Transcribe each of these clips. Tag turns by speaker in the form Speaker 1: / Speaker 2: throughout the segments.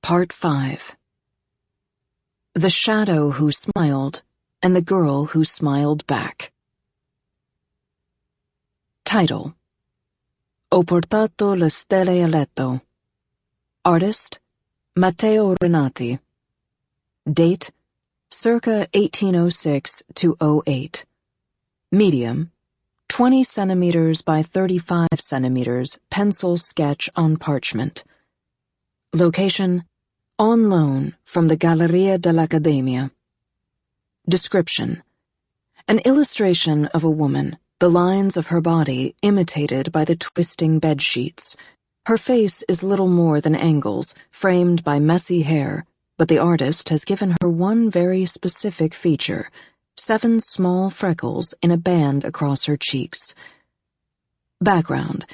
Speaker 1: Part 5. The Shadow Who Smiled and the Girl Who Smiled Back. Title: Ho portato le stelle a letto. Artist: Matteo Renati. Date: circa 1806 to 08. Medium: 20 centimeters by 35 centimeters pencil sketch on parchment. Location: on loan from the Galleria dell'Accademia. Description: an illustration of a woman, the lines of her body imitated by the twisting bedsheets. Her face is little more than angles, framed by messy hair, but the artist has given her one very specific feature: 7 small freckles in a band across her cheeks. Background: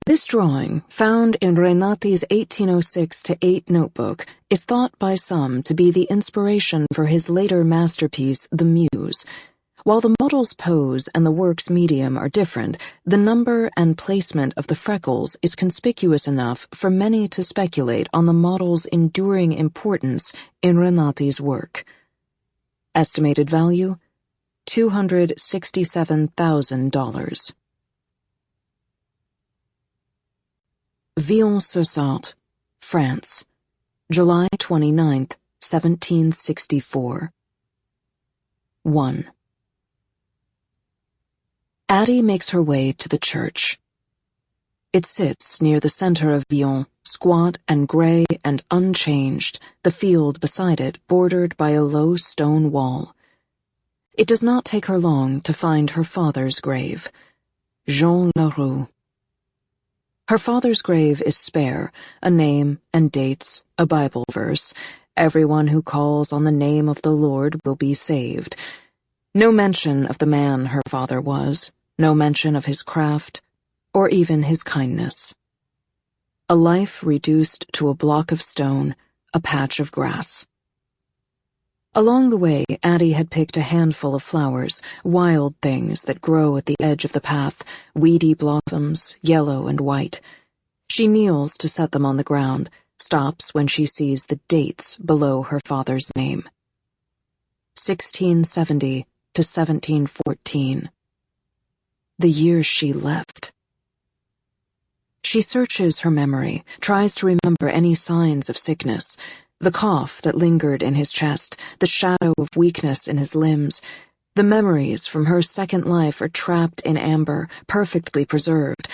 Speaker 1: this drawing, found in Renati's 1806-8 notebook, is thought by some to be the inspiration for his later masterpiece, The Muse. While the model's pose and the work's medium are different, the number and placement of the freckles is conspicuous enough for many to speculate on the model's enduring importance in Renati's work. Estimated value: $267,000. Villons-sur-Sarthe, France, July 29, 1764. 1. Addie makes her way to the church. It sits near the center of Villons, squat and gray and unchanged, the field beside it bordered by a low stone wall. It does not take her long to find her father's grave. Jean Leroux. Her father's grave is spare, a name and dates, a Bible verse. Everyone who calls on the name of the Lord will be saved. No mention of the man her father was, no mention of his craft, or even his kindness. A life reduced to a block of stone, a patch of grass. Along the way, Addie had picked a handful of flowers, wild things that grow at the edge of the path, weedy blossoms, yellow and white. She kneels to set them on the ground, stops when she sees the dates below her father's name. 1670 to 1714. The year she left. She searches her memory, tries to remember any signs of sickness. The cough that lingered in his chest, the shadow of weakness in his limbs. The memories from her second life are trapped in amber, perfectly preserved.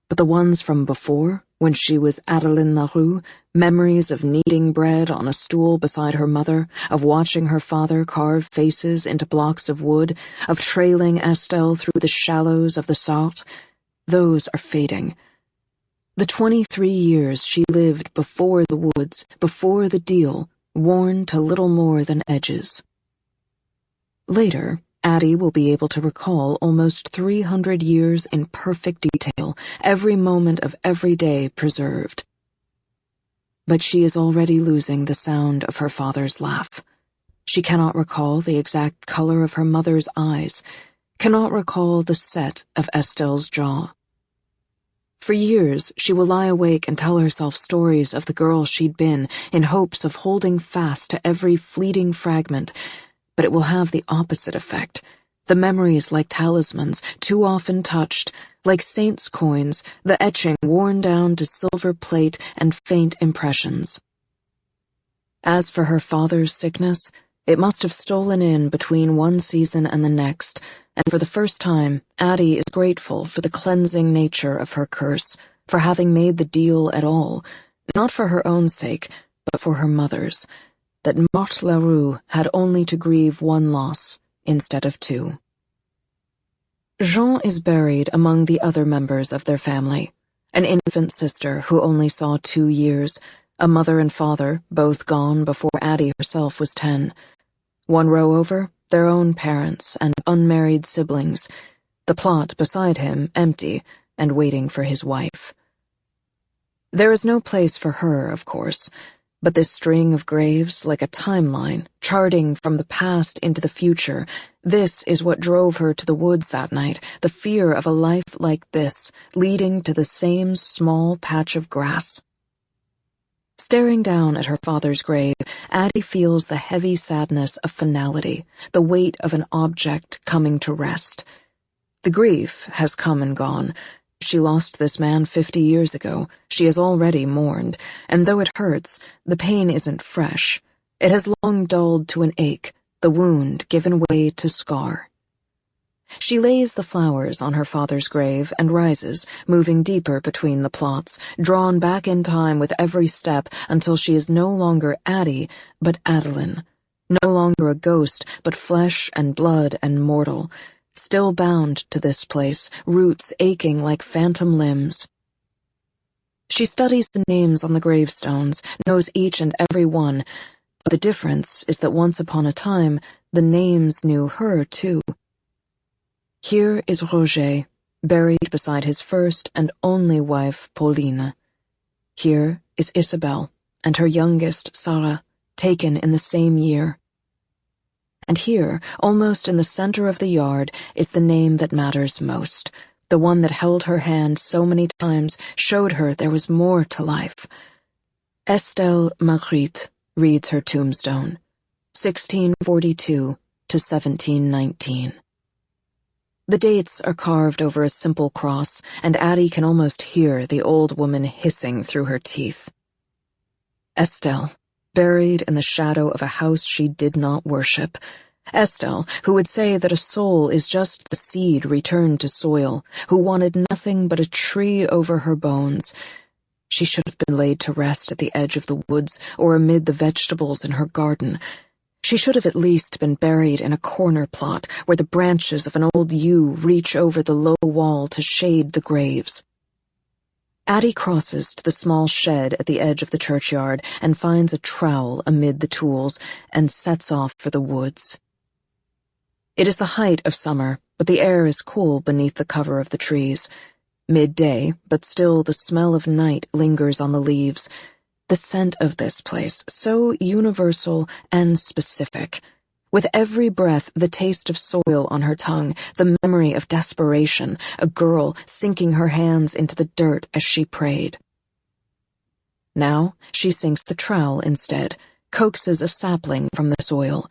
Speaker 1: But the ones from before, when she was Adeline Leroux, memories of kneading bread on a stool beside her mother, of watching her father carve faces into blocks of wood, of trailing Estelle through the shallows of the Sarthe, those are fading. The 23 years she lived before the woods, before the deal, worn to little more than edges. Later, Addie will be able to recall almost 300 years in perfect detail, every moment of every day preserved. But she is already losing the sound of her father's laugh. She cannot recall the exact color of her mother's eyes, cannot recall the set of Estelle's jaw. For years, she will lie awake and tell herself stories of the girl she'd been, in hopes of holding fast to every fleeting fragment, but it will have the opposite effect. The memories like talismans, too often touched, like saints' coins, the etching worn down to silver plate and faint impressions. As for her father's sickness, it must have stolen in between one season and the next, and for the first time, Addie is grateful for the cleansing nature of her curse, for having made the deal at all, not for her own sake, but for her mother's, that Marthe Leroux had only to grieve one loss instead of 2. Jean is buried among the other members of their family, an infant sister who only saw 2 years, a mother and father, both gone before Addie herself was 10. One row over, their own parents and unmarried siblings, the plot beside him empty and waiting for his wife. There is no place for her, of course, but this string of graves, like a timeline, charting from the past into the future, this is what drove her to the woods that night, the fear of a life like this, leading to the same small patch of grass. Staring down at her father's grave, Addie feels the heavy sadness of finality, the weight of an object coming to rest. The grief has come and gone. She lost this man 50 years ago. She has already mourned, and though it hurts, the pain isn't fresh. It has long dulled to an ache, the wound given way to scar. She lays the flowers on her father's grave and rises, moving deeper between the plots, drawn back in time with every step until she is no longer Addie, but Adeline. No longer a ghost, but flesh and blood and mortal. Still bound to this place, roots aching like phantom limbs. She studies the names on the gravestones, knows each and every one, but the difference is that once upon a time, the names knew her too. Here is Roger, buried beside his first and only wife, Pauline. Here is Isabelle, and her youngest, Sarah, taken in the same year. And here, almost in the center of the yard, is the name that matters most, the one that held her hand so many times, showed her there was more to life. Estelle Marguerite reads her tombstone, 1642 to 1719. The dates are carved over a simple cross, and Addie can almost hear the old woman hissing through her teeth. Estelle, buried in the shadow of a house she did not worship. Estelle, who would say that a soul is just the seed returned to soil, who wanted nothing but a tree over her bones. She should have been laid to rest at the edge of the woods or amid the vegetables in her garden. She should have at least been buried in a corner plot where the branches of an old yew reach over the low wall to shade the graves. Addie crosses to the small shed at the edge of the churchyard and finds a trowel amid the tools and sets off for the woods. It is the height of summer, but the air is cool beneath the cover of the trees. Midday, but still the smell of night lingers on the leaves. The scent of this place, so universal and specific. With every breath, the taste of soil on her tongue, the memory of desperation, a girl sinking her hands into the dirt as she prayed. Now she sinks the trowel instead, coaxes a sapling from the soil.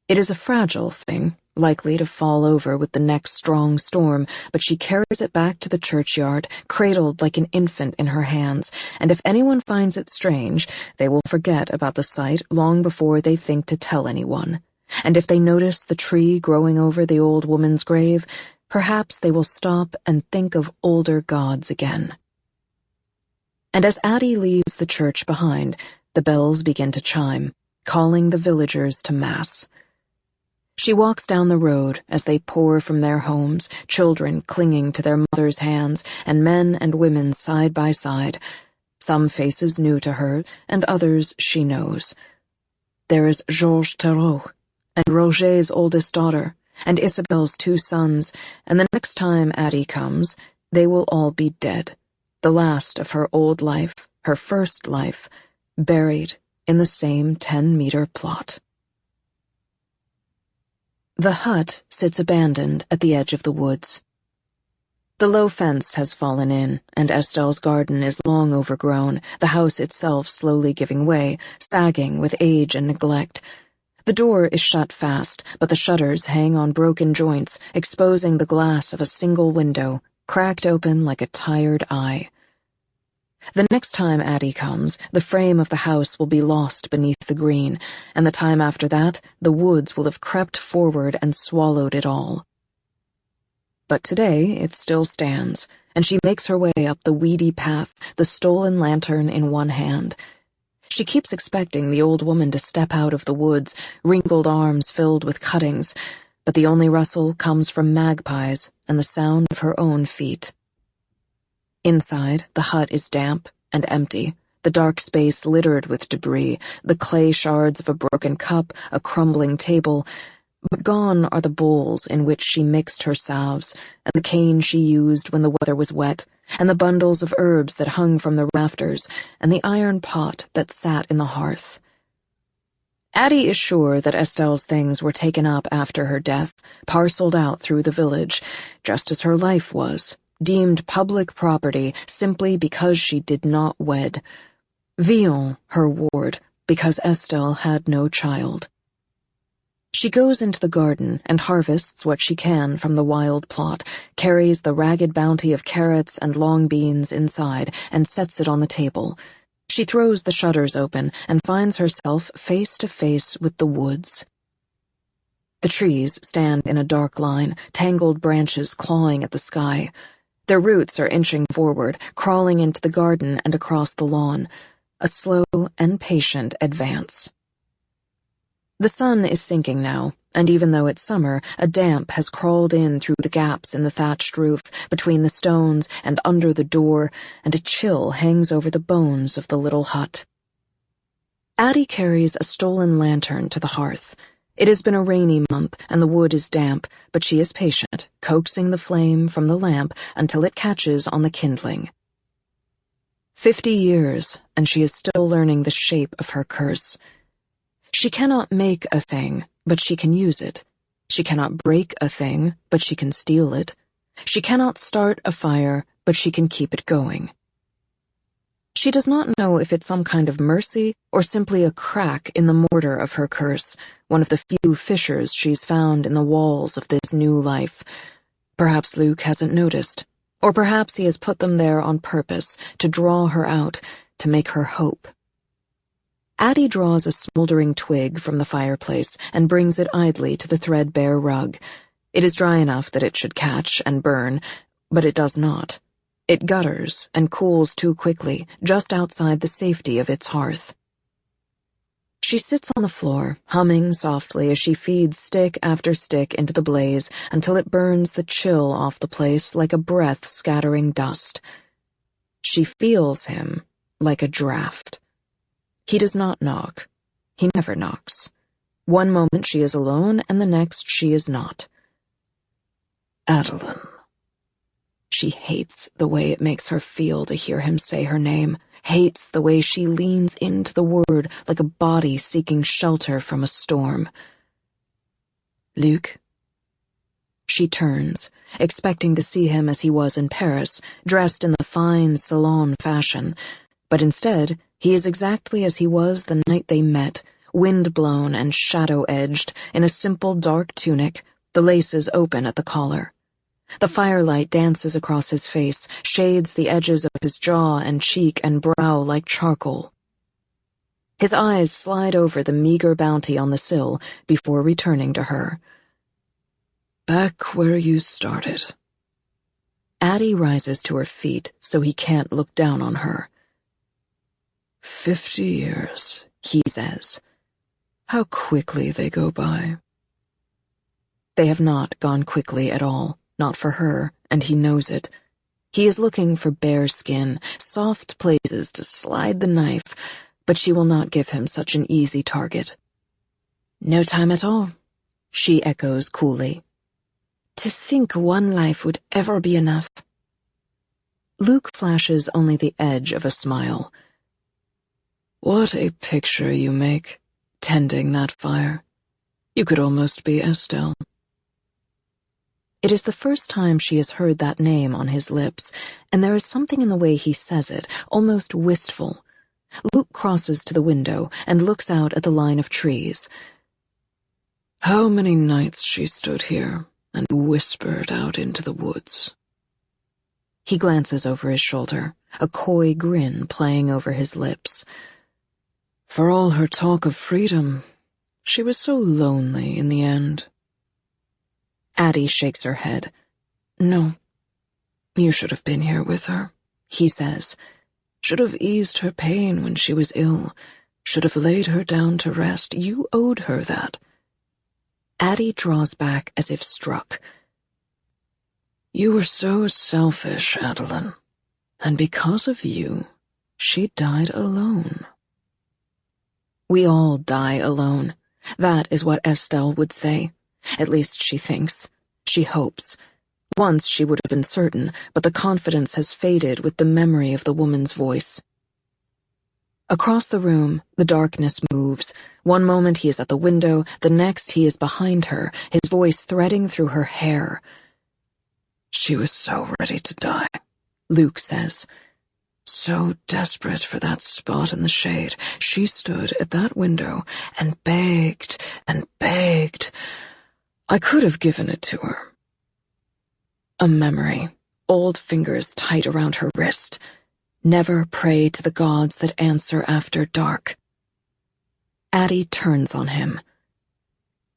Speaker 1: It is a fragile thing, likely to fall over with the next strong storm, but she carries it back to the churchyard, cradled like an infant in her hands, and if anyone finds it strange, they will forget about the sight long before they think to tell anyone. And if they notice the tree growing over the old woman's grave, perhaps they will stop and think of older gods again. And as Addie leaves the church behind, the bells begin to chime, calling the villagers to mass. She walks down the road as they pour from their homes, children clinging to their mothers' hands, and men and women side by side, some faces new to her, and others she knows. There is Georges Tarot, and Roger's oldest daughter, and Isabelle's 2 sons, and the next time Addie comes, they will all be dead, the last of her old life, her first life, buried in the same 10-meter plot. The hut sits abandoned at the edge of the woods. The low fence has fallen in, and Estelle's garden is long overgrown, the house itself slowly giving way, sagging with age and neglect. The door is shut fast, but the shutters hang on broken joints, exposing the glass of a single window, cracked open like a tired eye. The next time Addie comes, the frame of the house will be lost beneath the green, and the time after that, the woods will have crept forward and swallowed it all. But today it still stands, and she makes her way up the weedy path, the stolen lantern in one hand. She keeps expecting the old woman to step out of the woods, wrinkled arms filled with cuttings, but the only rustle comes from magpies and the sound of her own feet. Inside, the hut is damp and empty, the dark space littered with debris, the clay shards of a broken cup, a crumbling table, but gone are the bowls in which she mixed her salves, and the cane she used when the weather was wet, and the bundles of herbs that hung from the rafters, and the iron pot that sat in the hearth. Addie is sure that Estelle's things were taken up after her death, parceled out through the village, just as her life was, deemed public property simply because she did not wed. Villon, her ward, because Estelle had no child. She goes into the garden and harvests what she can from the wild plot, carries the ragged bounty of carrots and long beans inside, and sets it on the table. She throws the shutters open and finds herself face to face with the woods. The trees stand in a dark line, tangled branches clawing at the sky. Their roots are inching forward, crawling into the garden and across the lawn. A slow and patient advance. The sun is sinking now, and even though it's summer, a damp has crawled in through the gaps in the thatched roof, between the stones and under the door, and a chill hangs over the bones of the little hut. Addie carries a stolen lantern to the hearth. It has been a rainy month, and the wood is damp, but she is patient, coaxing the flame from the lamp until it catches on the kindling. 50 years, and she is still learning the shape of her curse. She cannot make a thing, but she can use it. She cannot break a thing, but she can steal it. She cannot start a fire, but she can keep it going. She does not know if it's some kind of mercy or simply a crack in the mortar of her curse, one of the few fissures she's found in the walls of this new life. Perhaps Luke hasn't noticed, or perhaps he has put them there on purpose to draw her out, to make her hope. Addie draws a smoldering twig from the fireplace and brings it idly to the threadbare rug. It is dry enough that it should catch and burn, but it does not. It gutters and cools too quickly, just outside the safety of its hearth. She sits on the floor, humming softly as she feeds stick after stick into the blaze until it burns the chill off the place like a breath scattering dust. She feels him like a draft. He does not knock. He never knocks. One moment she is alone, and the next she is not. Adeline. She hates the way it makes her feel to hear him say her name, hates the way she leans into the word like a body seeking shelter from a storm. Luc. She turns, expecting to see him as he was in Paris, dressed in the fine salon fashion, but instead he is exactly as he was the night they met, wind-blown and shadow-edged, in a simple dark tunic, the laces open at the collar. The firelight dances across his face, shades the edges of his jaw and cheek and brow like charcoal. His eyes slide over the meager bounty on the sill before returning to her. Back where you started. Addie rises to her feet so he can't look down on her. 50 years, he says. How quickly they go by. They have not gone quickly at all, not for her, and he knows it. He is looking for bare skin, soft places to slide the knife, but she will not give him such an easy target. No time at all, she echoes coolly. To think one life would ever be enough. Luke flashes only the edge of a smile. What a picture you make, tending that fire. You could almost be Estelle. It is the first time she has heard that name on his lips, and there is something in the way he says it, almost wistful. Luke crosses to the window and looks out at the line of trees. How many nights she stood here and whispered out into the woods. He glances over his shoulder, a coy grin playing over his lips. For all her talk of freedom, she was so lonely in the end. Addie shakes her head. No, you should have been here with her, he says. Should have eased her pain when she was ill, should have laid her down to rest. You owed her that. Addie draws back as if struck. You were so selfish, Adeline, and because of you, she died alone. We all die alone. That is what Estelle would say. At least she thinks. She hopes. Once she would have been certain, but the confidence has faded with the memory of the woman's voice. Across the room, the darkness moves. One moment he is at the window, the next he is behind her, his voice threading through her hair. She was so ready to die, Luke says. So desperate for that spot in the shade, she stood at that window and begged and begged. I could have given it to her. A memory, old fingers tight around her wrist. Never pray to the gods that answer after dark. Addie turns on him.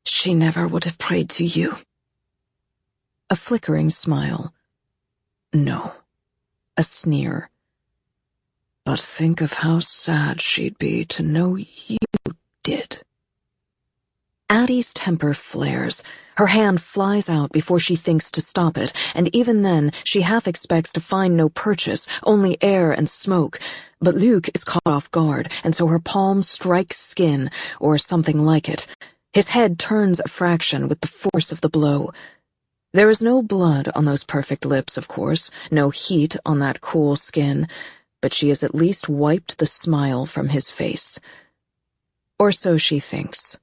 Speaker 1: She never would have prayed to you. A flickering smile. No. A sneer. But think of how sad she'd be to know you did. Addie's temper flares. Her hand flies out before she thinks to stop it, and even then she half expects to find no purchase, only air and smoke. But Luke is caught off guard, and so her palm strikes skin, or something like it. His head turns a fraction with the force of the blow. There is no blood on those perfect lips, of course, no heat on that cool skin, but she has at least wiped the smile from his face. Or so she thinks,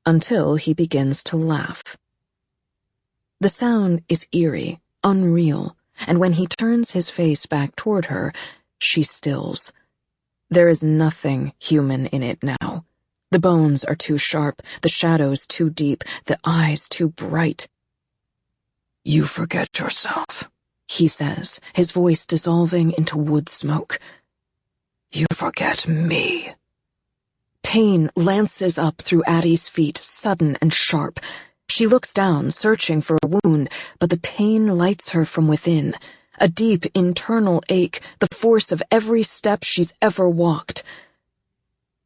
Speaker 1: until he begins to laugh. The sound is eerie, unreal, and when he turns his face back toward her, she stills. There is nothing human in it now. The bones are too sharp, the shadows too deep, the eyes too bright. You forget yourself, he says, his voice dissolving into wood smoke. You forget me. Pain lances up through Addie's feet, sudden and sharp. She looks down, searching for a wound, but the pain lights her from within. A deep internal ache, the force of every step she's ever walked.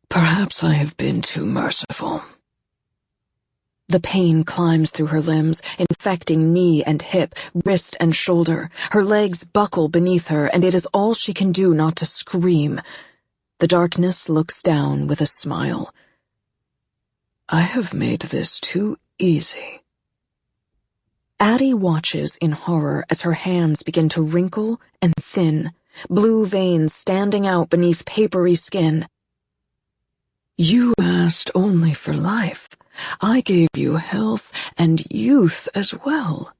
Speaker 1: Perhaps I have been too merciful. The pain climbs through her limbs, infecting knee and hip, wrist and shoulder. Her legs buckle beneath her, and it is all she can do not to scream. The darkness looks down with a smile. I have made this too easy. Addie watches in horror as her hands begin to wrinkle and thin, blue veins standing out beneath papery skin. You asked only for life. I gave you health and youth as well.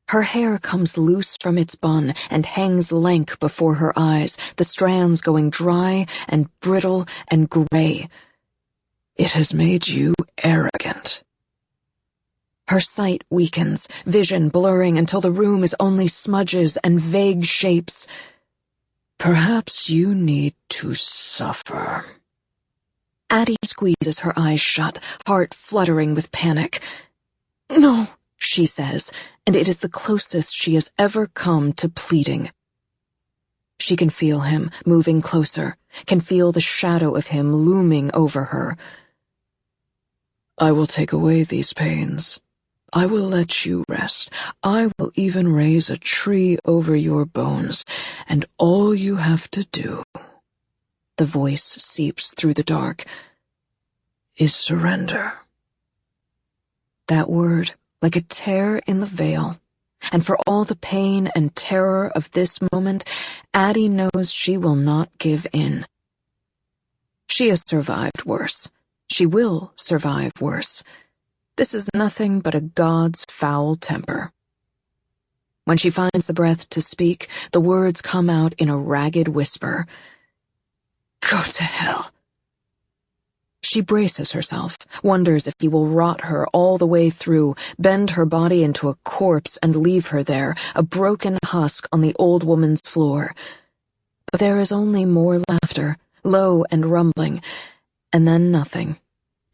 Speaker 1: Her hair comes loose from its bun and hangs lank before her eyes, the strands going dry and brittle and gray. It has made you arrogant. Her sight weakens, vision blurring until the room is only smudges and vague shapes. Perhaps you need to suffer. Addie squeezes her eyes shut, heart fluttering with panic. No, she says, and it is the closest she has ever come to pleading. She can feel him moving closer, can feel the shadow of him looming over her. I will take away these pains. I will let you rest. I will even raise a tree over your bones, and all you have to do, the voice seeps through the dark, is surrender. That word, like a tear in the veil, and for all the pain and terror of this moment, Addie knows she will not give in. She has survived worse. She will survive worse. This is nothing but a god's foul temper. When she finds the breath to speak, the words come out in a ragged whisper. Go to hell. She braces herself, wonders if he will rot her all the way through, bend her body into a corpse and leave her there, a broken husk on the old woman's floor. But there is only more laughter, low and rumbling, and then nothing,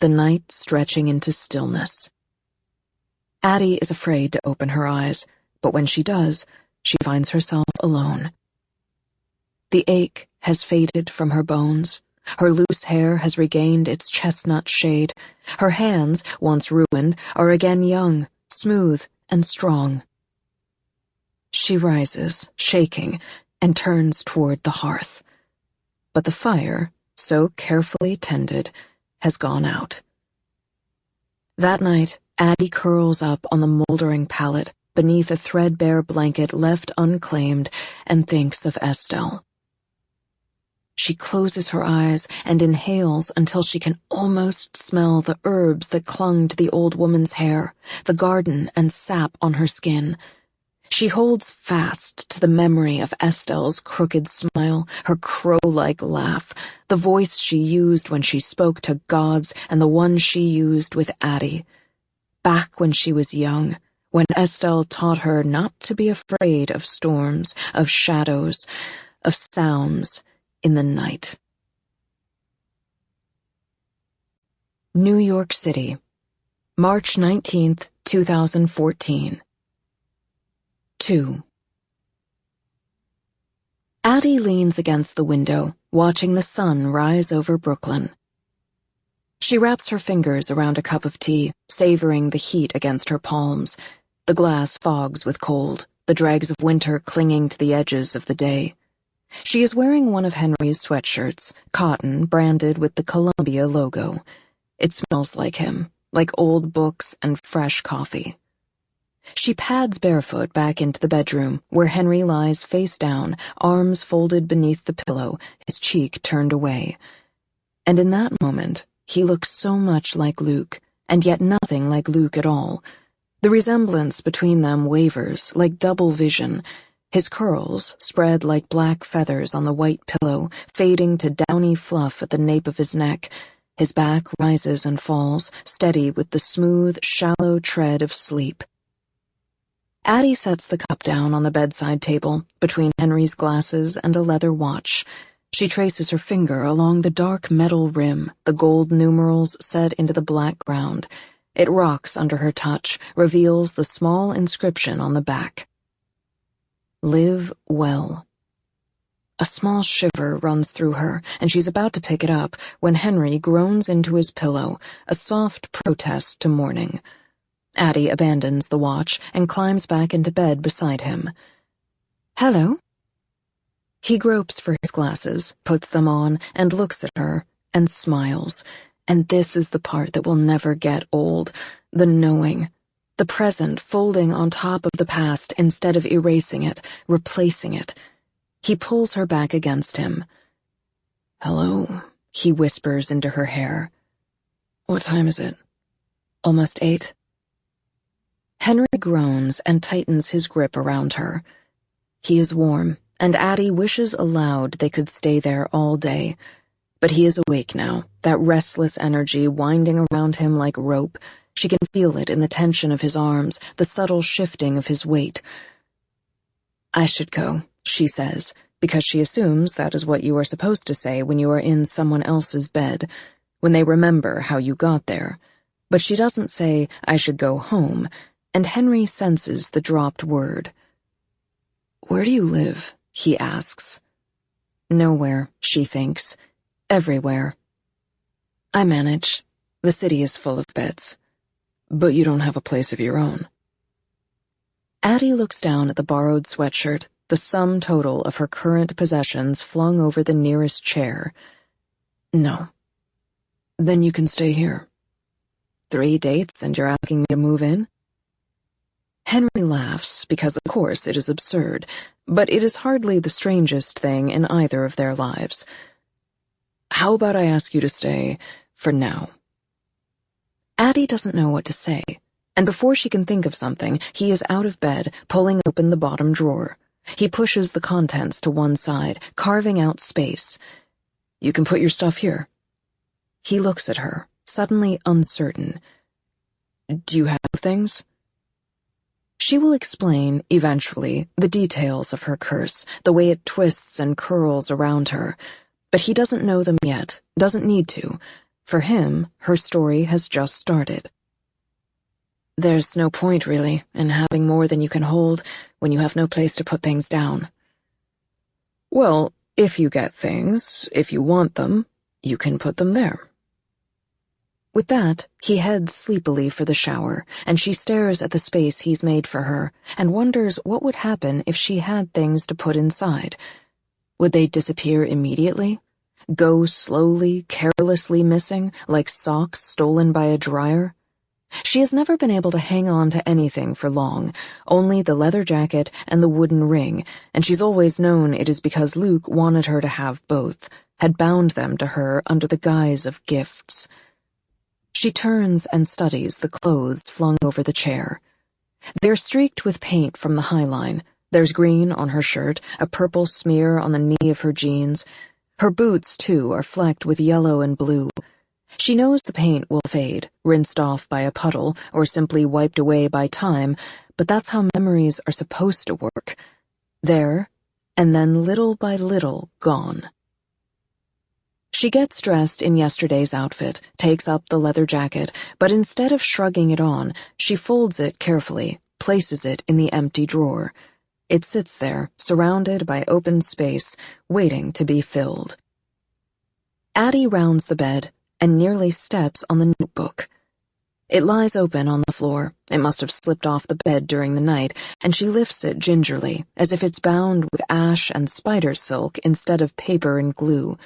Speaker 1: the night stretching into stillness. Addie is afraid to open her eyes, but when she does, she finds herself alone. The ache has faded from her bones. Her loose hair has regained its chestnut shade. Her hands, once ruined, are again young, smooth, and strong. She rises, shaking, and turns toward the hearth. But the fire, so carefully tended, has gone out. That night, Addie curls up on the moldering pallet beneath a threadbare blanket left unclaimed and thinks of Estelle. She closes her eyes and inhales until she can almost smell the herbs that clung to the old woman's hair, the garden and sap on her skin. She holds fast to the memory of Estelle's crooked smile, her crow-like laugh, the voice she used when she spoke to gods and the one she used with Addie. Back when she was young, when Estelle taught her not to be afraid of storms, of shadows, of sounds in the night. New York City, March 19th, 2014. 2. Addie leans against the window, watching the sun rise over Brooklyn. She wraps her fingers around a cup of tea, savoring the heat against her palms. The glass fogs with cold, the dregs of winter clinging to the edges of the day. She is wearing one of Henry's sweatshirts, cotton branded with the Columbia logo. It smells like him, like old books and fresh coffee. She pads barefoot back into the bedroom, where Henry lies face down, arms folded beneath the pillow, his cheek turned away. And in that moment, he looks so much like Luke, and yet nothing like Luke at all. The resemblance between them wavers, like double vision, his curls spread like black feathers on the white pillow, fading to downy fluff at the nape of his neck. His back rises and falls, steady with the smooth, shallow tread of sleep. Addie sets the cup down on the bedside table, between Henry's glasses and a leather watch. She traces her finger along the dark metal rim, the gold numerals set into the black ground. It rocks under her touch, reveals the small inscription on the back. Live well. A small shiver runs through her, and she's about to pick it up when Henry groans into his pillow, a soft protest to morning. Addie abandons the watch and climbs back into bed beside him. Hello? He gropes for his glasses, puts them on, and looks at her, and smiles. And this is the part that will never get old, the knowing. The present folding on top of the past instead of erasing it, replacing it. He pulls her back against him. Hello, he whispers into her hair. What time is it? Almost 8? Henry groans and tightens his grip around her. He is warm, and Addie wishes aloud they could stay there all day. But he is awake now, that restless energy winding around him like rope. She can feel it in the tension of his arms, the subtle shifting of his weight. I should go, she says, because she assumes that is what you are supposed to say when you are in someone else's bed, when they remember how you got there. But she doesn't say, I should go home, and Henry senses the dropped word. Where do you live? He asks. Nowhere, she thinks. Everywhere. I manage. The city is full of beds. But you don't have a place of your own. Addie looks down at the borrowed sweatshirt, the sum total of her current possessions flung over the nearest chair. No. Then you can stay here. 3 dates and you're asking me to move in? Henry laughs, because of course it is absurd, but it is hardly the strangest thing in either of their lives. How about I ask you to stay for now? Addie doesn't know what to say, and before she can think of something, he is out of bed, pulling open the bottom drawer. He pushes the contents to one side, carving out space. You can put your stuff here. He looks at her, suddenly uncertain. Do you have things? She will explain, eventually, the details of her curse, the way it twists and curls around her. But he doesn't know them yet, doesn't need to. For him, her story has just started. There's no point, really, in having more than you can hold when you have no place to put things down. Well, if you get things, if you want them, you can put them there. With that, he heads sleepily for the shower, and she stares at the space he's made for her, and wonders what would happen if she had things to put inside. Would they disappear immediately? Go slowly, carelessly missing, like socks stolen by a dryer? She has never been able to hang on to anything for long, only the leather jacket and the wooden ring, and she's always known it is because Luke wanted her to have both, had bound them to her under the guise of gifts. She turns and studies the clothes flung over the chair. They're streaked with paint from the High Line. There's green on her shirt, a purple smear on the knee of her jeans. Her boots, too, are flecked with yellow and blue. She knows the paint will fade, rinsed off by a puddle, or simply wiped away by time, but that's how memories are supposed to work. There, and then little by little gone. She gets dressed in yesterday's outfit, takes up the leather jacket, but instead of shrugging it on, she folds it carefully, places it in the empty drawer. It sits there, surrounded by open space, waiting to be filled. Addie rounds the bed and nearly steps on the notebook. It lies open on the floor. It must have slipped off the bed during the night, and she lifts it gingerly, as if it's bound with ash and spider silk instead of paper and glue.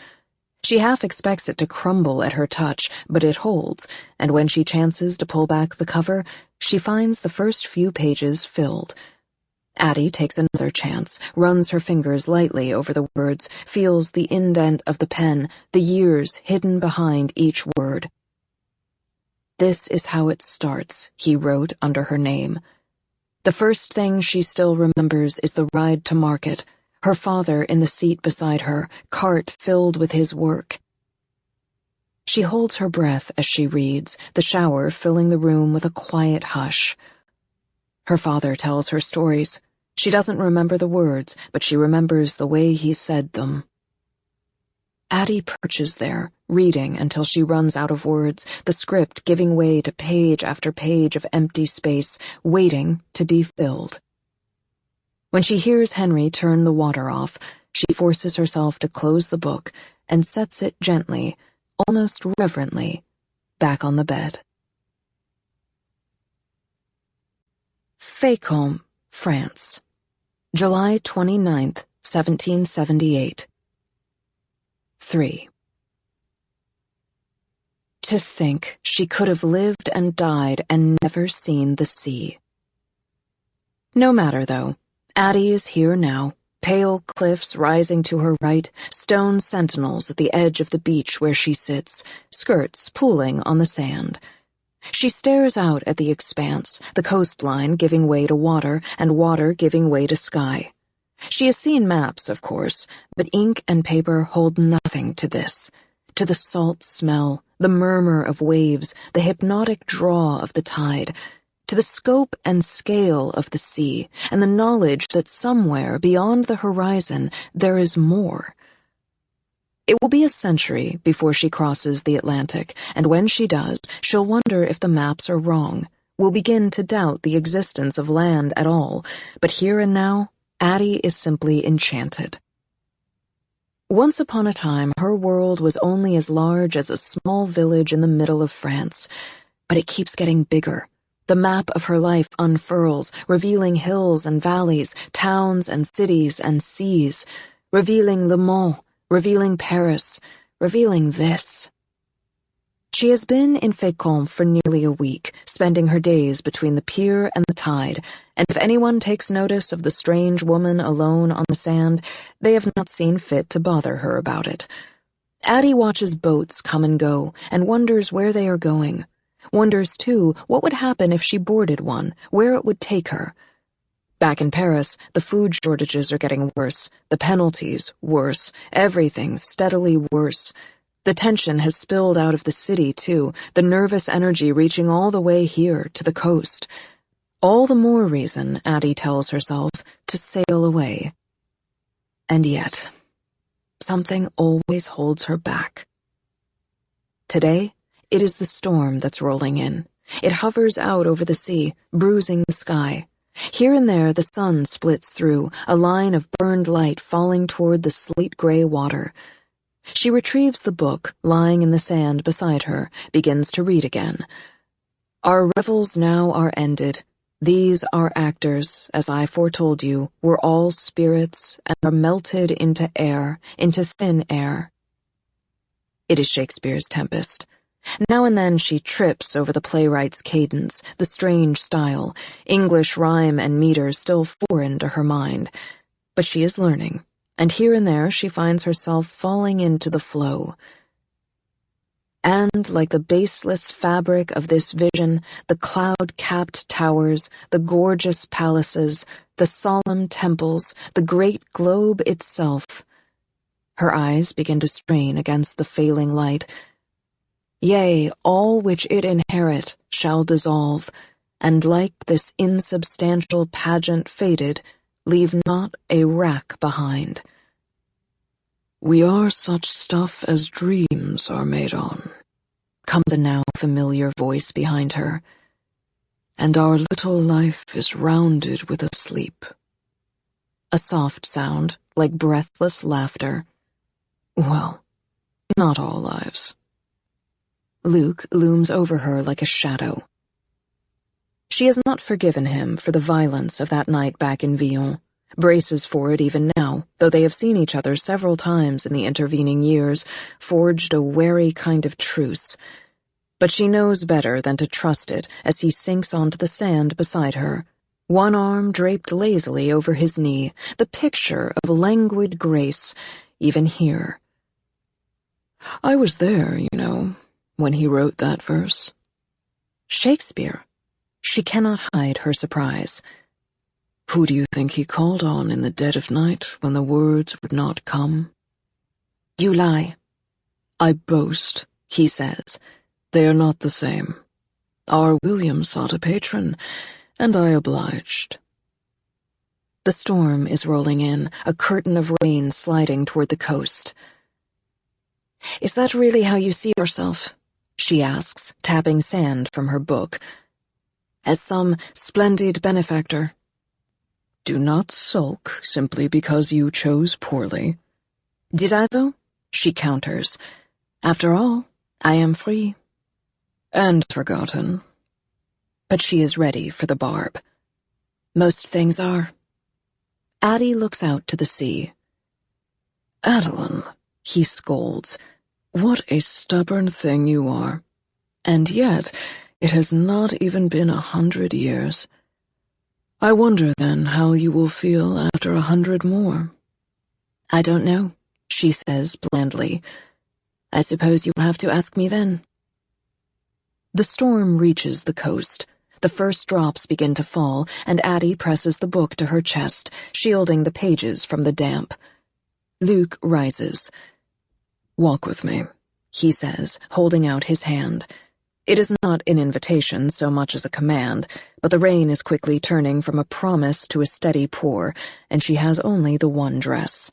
Speaker 1: She half expects it to crumble at her touch, but it holds, and when she chances to pull back the cover, she finds the first few pages filled. Addie takes another chance, runs her fingers lightly over the words, feels the indent of the pen, the years hidden behind each word. "This is how it starts," he wrote under her name. The first thing she still remembers is the ride to market, her father in the seat beside her, cart filled with his work. She holds her breath as she reads, the shower filling the room with a quiet hush. Her father tells her stories. She doesn't remember the words, but she remembers the way he said them. Addie perches there, reading until she runs out of words, the script giving way to page after page of empty space, waiting to be filled. When she hears Henry turn the water off, she forces herself to close the book and sets it gently, almost reverently, back on the bed. Fécamp, France, July 29th, 1778. 3. To think she could have lived and died and never seen the sea. No matter, though. Addie is here now, pale cliffs rising to her right, stone sentinels at the edge of the beach where she sits, skirts pooling on the sand. She stares out at the expanse, the coastline giving way to water, and water giving way to sky. She has seen maps, of course, but ink and paper hold nothing to this, to the salt smell, the murmur of waves, the hypnotic draw of the tide, to the scope and scale of the sea, and the knowledge that somewhere beyond the horizon there is more. It will be a century before she crosses the Atlantic, and when she does, she'll wonder if the maps are wrong, will begin to doubt the existence of land at all, but here and now, Addie is simply enchanted. Once upon a time, her world was only as large as a small village in the middle of France, but it keeps getting bigger. The map of her life unfurls, revealing hills and valleys, towns and cities and seas, revealing Le Mans, revealing Paris, revealing this. She has been in Fécamp for nearly a week, spending her days between the pier and the tide, and if anyone takes notice of the strange woman alone on the sand, they have not seen fit to bother her about it. Addie watches boats come and go, and wonders where they are going. Wonders, too, what would happen if she boarded one, where it would take her. Back in Paris, the food shortages are getting worse, the penalties worse, everything steadily worse. The tension has spilled out of the city, too, the nervous energy reaching all the way here to the coast. All the more reason, Addie tells herself, to sail away. And yet, something always holds her back. Today, it is the storm that's rolling in. It hovers out over the sea, bruising the sky. Here and there the sun splits through, a line of burned light falling toward the slate-gray water. She retrieves the book, lying in the sand beside her, begins to read again. Our revels now are ended. These our actors, as I foretold you, were all spirits and are melted into air, into thin air. It is Shakespeare's Tempest. Now and then she trips over the playwright's cadence, the strange style, English rhyme and meter still foreign to her mind. But she is learning, and here and there she finds herself falling into the flow. And And like the baseless fabric of this vision, the cloud-capped towers, the gorgeous palaces, the solemn temples, the great globe itself. Her eyes begin to strain against the failing light. Yea, all which it inherit shall dissolve, and like this insubstantial pageant faded, leave not a rack behind. We are such stuff as dreams are made on, comes the now familiar voice behind her, and our little life is rounded with a sleep. A soft sound, like breathless laughter. Well, not all lives. Luke looms over her like a shadow. She has not forgiven him for the violence of that night back in Villon, braces for it even now, though they have seen each other several times in the intervening years, forged a wary kind of truce. But she knows better than to trust it as he sinks onto the sand beside her, one arm draped lazily over his knee, the picture of languid grace, even here. I was there, when he wrote that verse. Shakespeare. She cannot hide her surprise. Who do you think he called on in the dead of night when the words would not come? You lie. I boast, he says. They are not the same. Our William sought a patron, and I obliged. The storm is rolling in, a curtain of rain sliding toward the coast. Is that really how you see yourself? She asks, tapping sand from her book. As some splendid benefactor. Do not sulk simply because you chose poorly. Did I, though? She counters. After all, I am free. And forgotten. But she is ready for the barb. Most things are. Addie looks out to the sea. Adeline, he scolds, what a stubborn thing you are. And yet, it has not even been 100 years. I wonder, then, how you will feel after 100 more. I don't know, she says blandly. I suppose you'll have to ask me then. The storm reaches the coast. The first drops begin to fall, and Addie presses the book to her chest, shielding the pages from the damp. Luke rises. Walk with me, he says, holding out his hand. It is not an invitation so much as a command, but the rain is quickly turning from a promise to a steady pour, and she has only the one dress.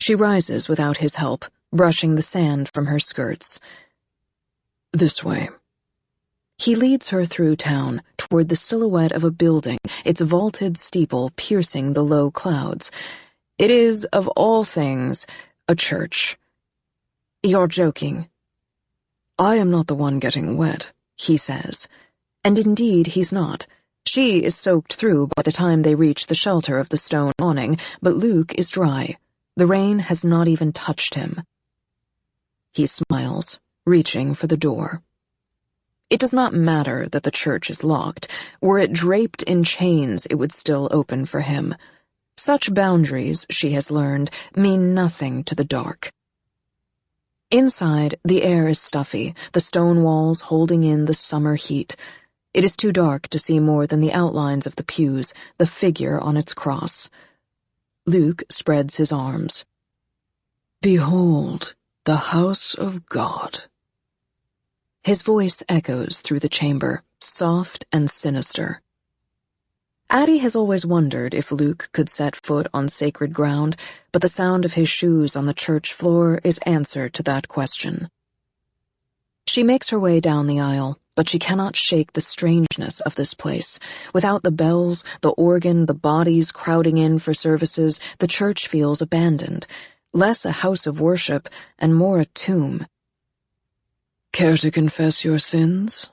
Speaker 1: She rises without his help, brushing the sand from her skirts. This way. He leads her through town, toward the silhouette of a building, its vaulted steeple piercing the low clouds. It is, of all things, a church. You're joking. I am not the one getting wet, he says. And indeed he's not. She is soaked through by the time they reach the shelter of the stone awning, but Luke is dry. The rain has not even touched him. He smiles, reaching for the door. It does not matter that the church is locked. Were it draped in chains, it would still open for him. Such boundaries, she has learned, mean nothing to the dark. Inside, the air is stuffy, the stone walls holding in the summer heat. It is too dark to see more than the outlines of the pews, the figure on its cross. Luke spreads his arms. Behold, the house of God. His voice echoes through the chamber, soft and sinister. Addie has always wondered if Luke could set foot on sacred ground, but the sound of his shoes on the church floor is answer to that question. She makes her way down the aisle, but she cannot shake the strangeness of this place. Without the bells, the organ, the bodies crowding in for services, the church feels abandoned, less a house of worship and more a tomb. Care to confess your sins?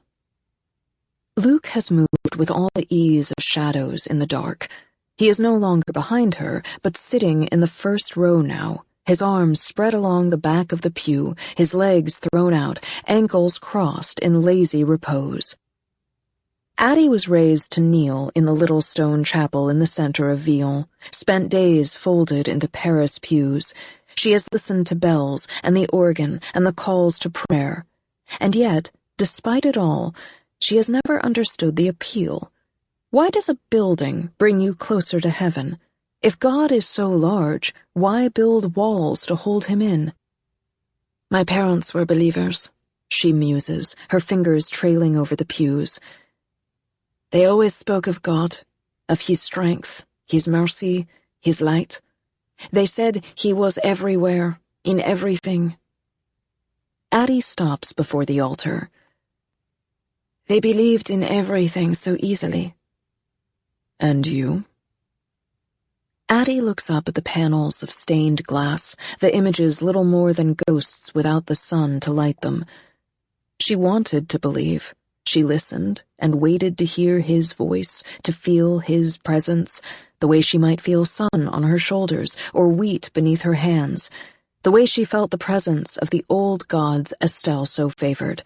Speaker 1: Luke has moved with all the ease of shadows in the dark. He is no longer behind her, but sitting in the first row now, his arms spread along the back of the pew, his legs thrown out, ankles crossed in lazy repose. Addie was raised to kneel in the little stone chapel in the center of Villon, spent days folded into Paris pews. She has listened to bells and the organ and the calls to prayer. And yet, despite it all, she has never understood the appeal. Why does a building bring you closer to heaven? If God is so large, why build walls to hold him in? My parents were believers, she muses, her fingers trailing over the pews. They always spoke of God, of his strength, his mercy, his light. They said he was everywhere, in everything. Addie stops before the altar. They believed in everything so easily. And you? Addie looks up at the panels of stained glass, the images little more than ghosts without the sun to light them. She wanted to believe. She listened and waited to hear his voice, to feel his presence, the way she might feel sun on her shoulders or wheat beneath her hands, the way she felt the presence of the old gods Estelle so favored.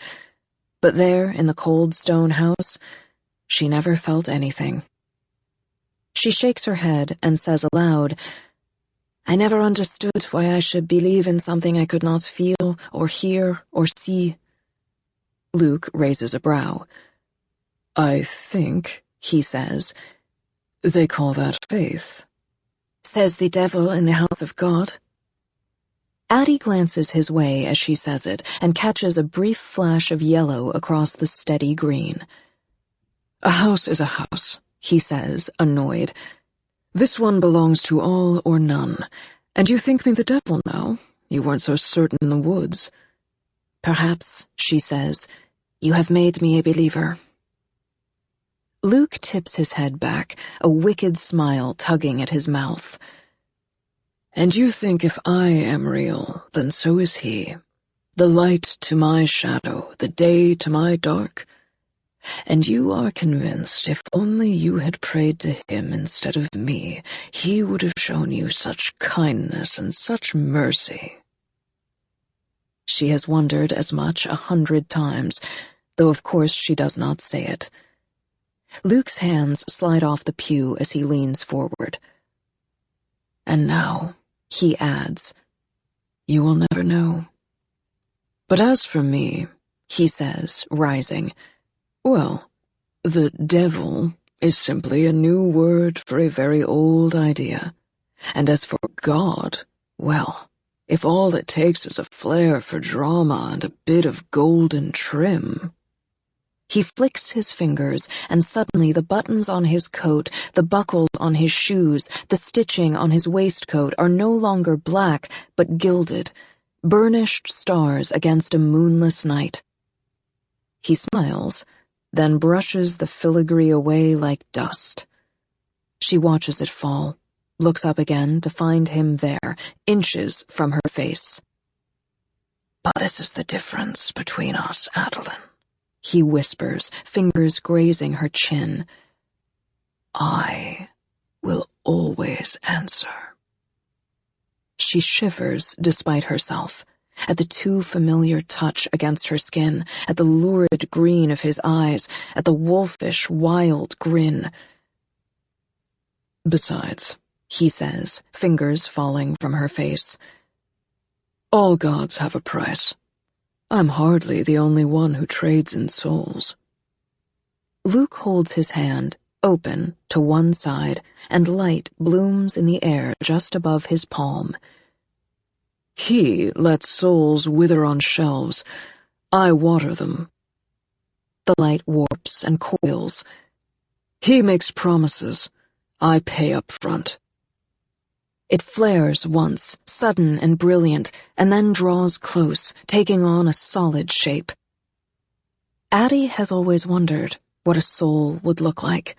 Speaker 1: But there, in the cold stone house, she never felt anything. She shakes her head and says aloud, I never understood why I should believe in something I could not feel or hear or see. Luke raises a brow. I think, he says, they call that faith. Says the devil in the house of God. Addie glances his way as she says it and catches a brief flash of yellow across the steady green. A house is a house, he says, annoyed. This one belongs to all or none. And you think me the devil now? You weren't so certain in the woods. Perhaps, she says, you have made me a believer. Luke tips his head back, a wicked smile tugging at his mouth. And you think if I am real, then so is he. The light to my shadow, the day to my dark. And you are convinced if only you had prayed to him instead of me, he would have shown you such kindness and such mercy. She has wondered as much 100 times, though of course she does not say it. Luke's hands slide off the pew as he leans forward. And now, he adds, you will never know. But as for me, he says, rising, well, the devil is simply a new word for a very old idea. And as for God, well, if all it takes is a flair for drama and a bit of golden trim. He flicks his fingers, and suddenly the buttons on his coat, the buckles on his shoes, the stitching on his waistcoat are no longer black, but gilded, burnished stars against a moonless night. He smiles, then brushes the filigree away like dust. She watches it fall, looks up again to find him there, inches from her face. But this is the difference between us, Adeline. He whispers, fingers grazing her chin. I will always answer. She shivers despite herself, at the too familiar touch against her skin, at the lurid green of his eyes, at the wolfish, wild grin. Besides, he says, fingers falling from her face, all gods have a price. I'm hardly the only one who trades in souls. Luke holds his hand, open, to one side, and light blooms in the air just above his palm. He lets souls wither on shelves. I water them. The light warps and coils. He makes promises. I pay up front. It flares once, sudden and brilliant, and then draws close, taking on a solid shape. Addie has always wondered what a soul would look like.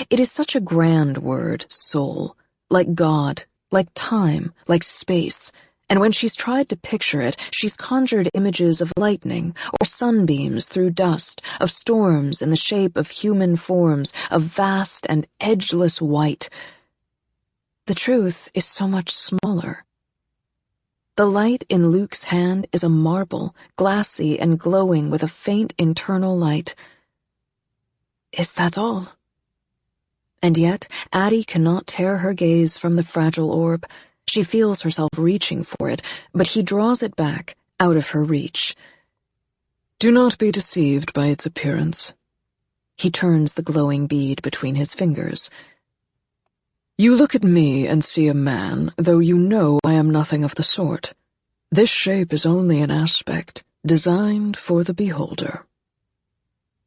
Speaker 1: It is such a grand word, soul, like God, like time, like space, and when she's tried to picture it, she's conjured images of lightning, or sunbeams through dust, of storms in the shape of human forms, of vast and edgeless white. The truth is so much smaller. The light in Luke's hand is a marble, glassy and glowing with a faint internal light. Is that all? And yet, Addie cannot tear her gaze from the fragile orb. She feels herself reaching for it, but he draws it back, out of her reach. Do not be deceived by its appearance. He turns the glowing bead between his fingers. You look at me and see a man, though you know I am nothing of the sort. This shape is only an aspect, designed for the beholder.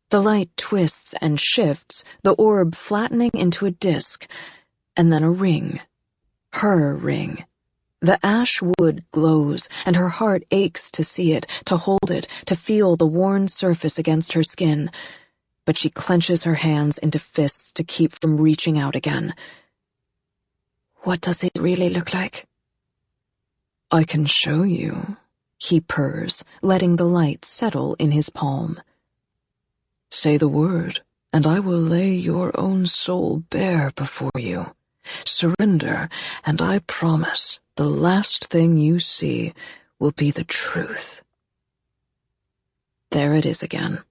Speaker 1: The light twists and shifts, the orb flattening into a disk, and then a ring. Her ring. The ash wood glows, and her heart aches to see it, to hold it, to feel the worn surface against her skin. But she clenches her hands into fists to keep from reaching out again. What does it really look like? I can show you, he purrs, letting the light settle in his palm. Say the word, and I will lay your own soul bare before you. Surrender, and I promise the last thing you see will be the truth. There it is again.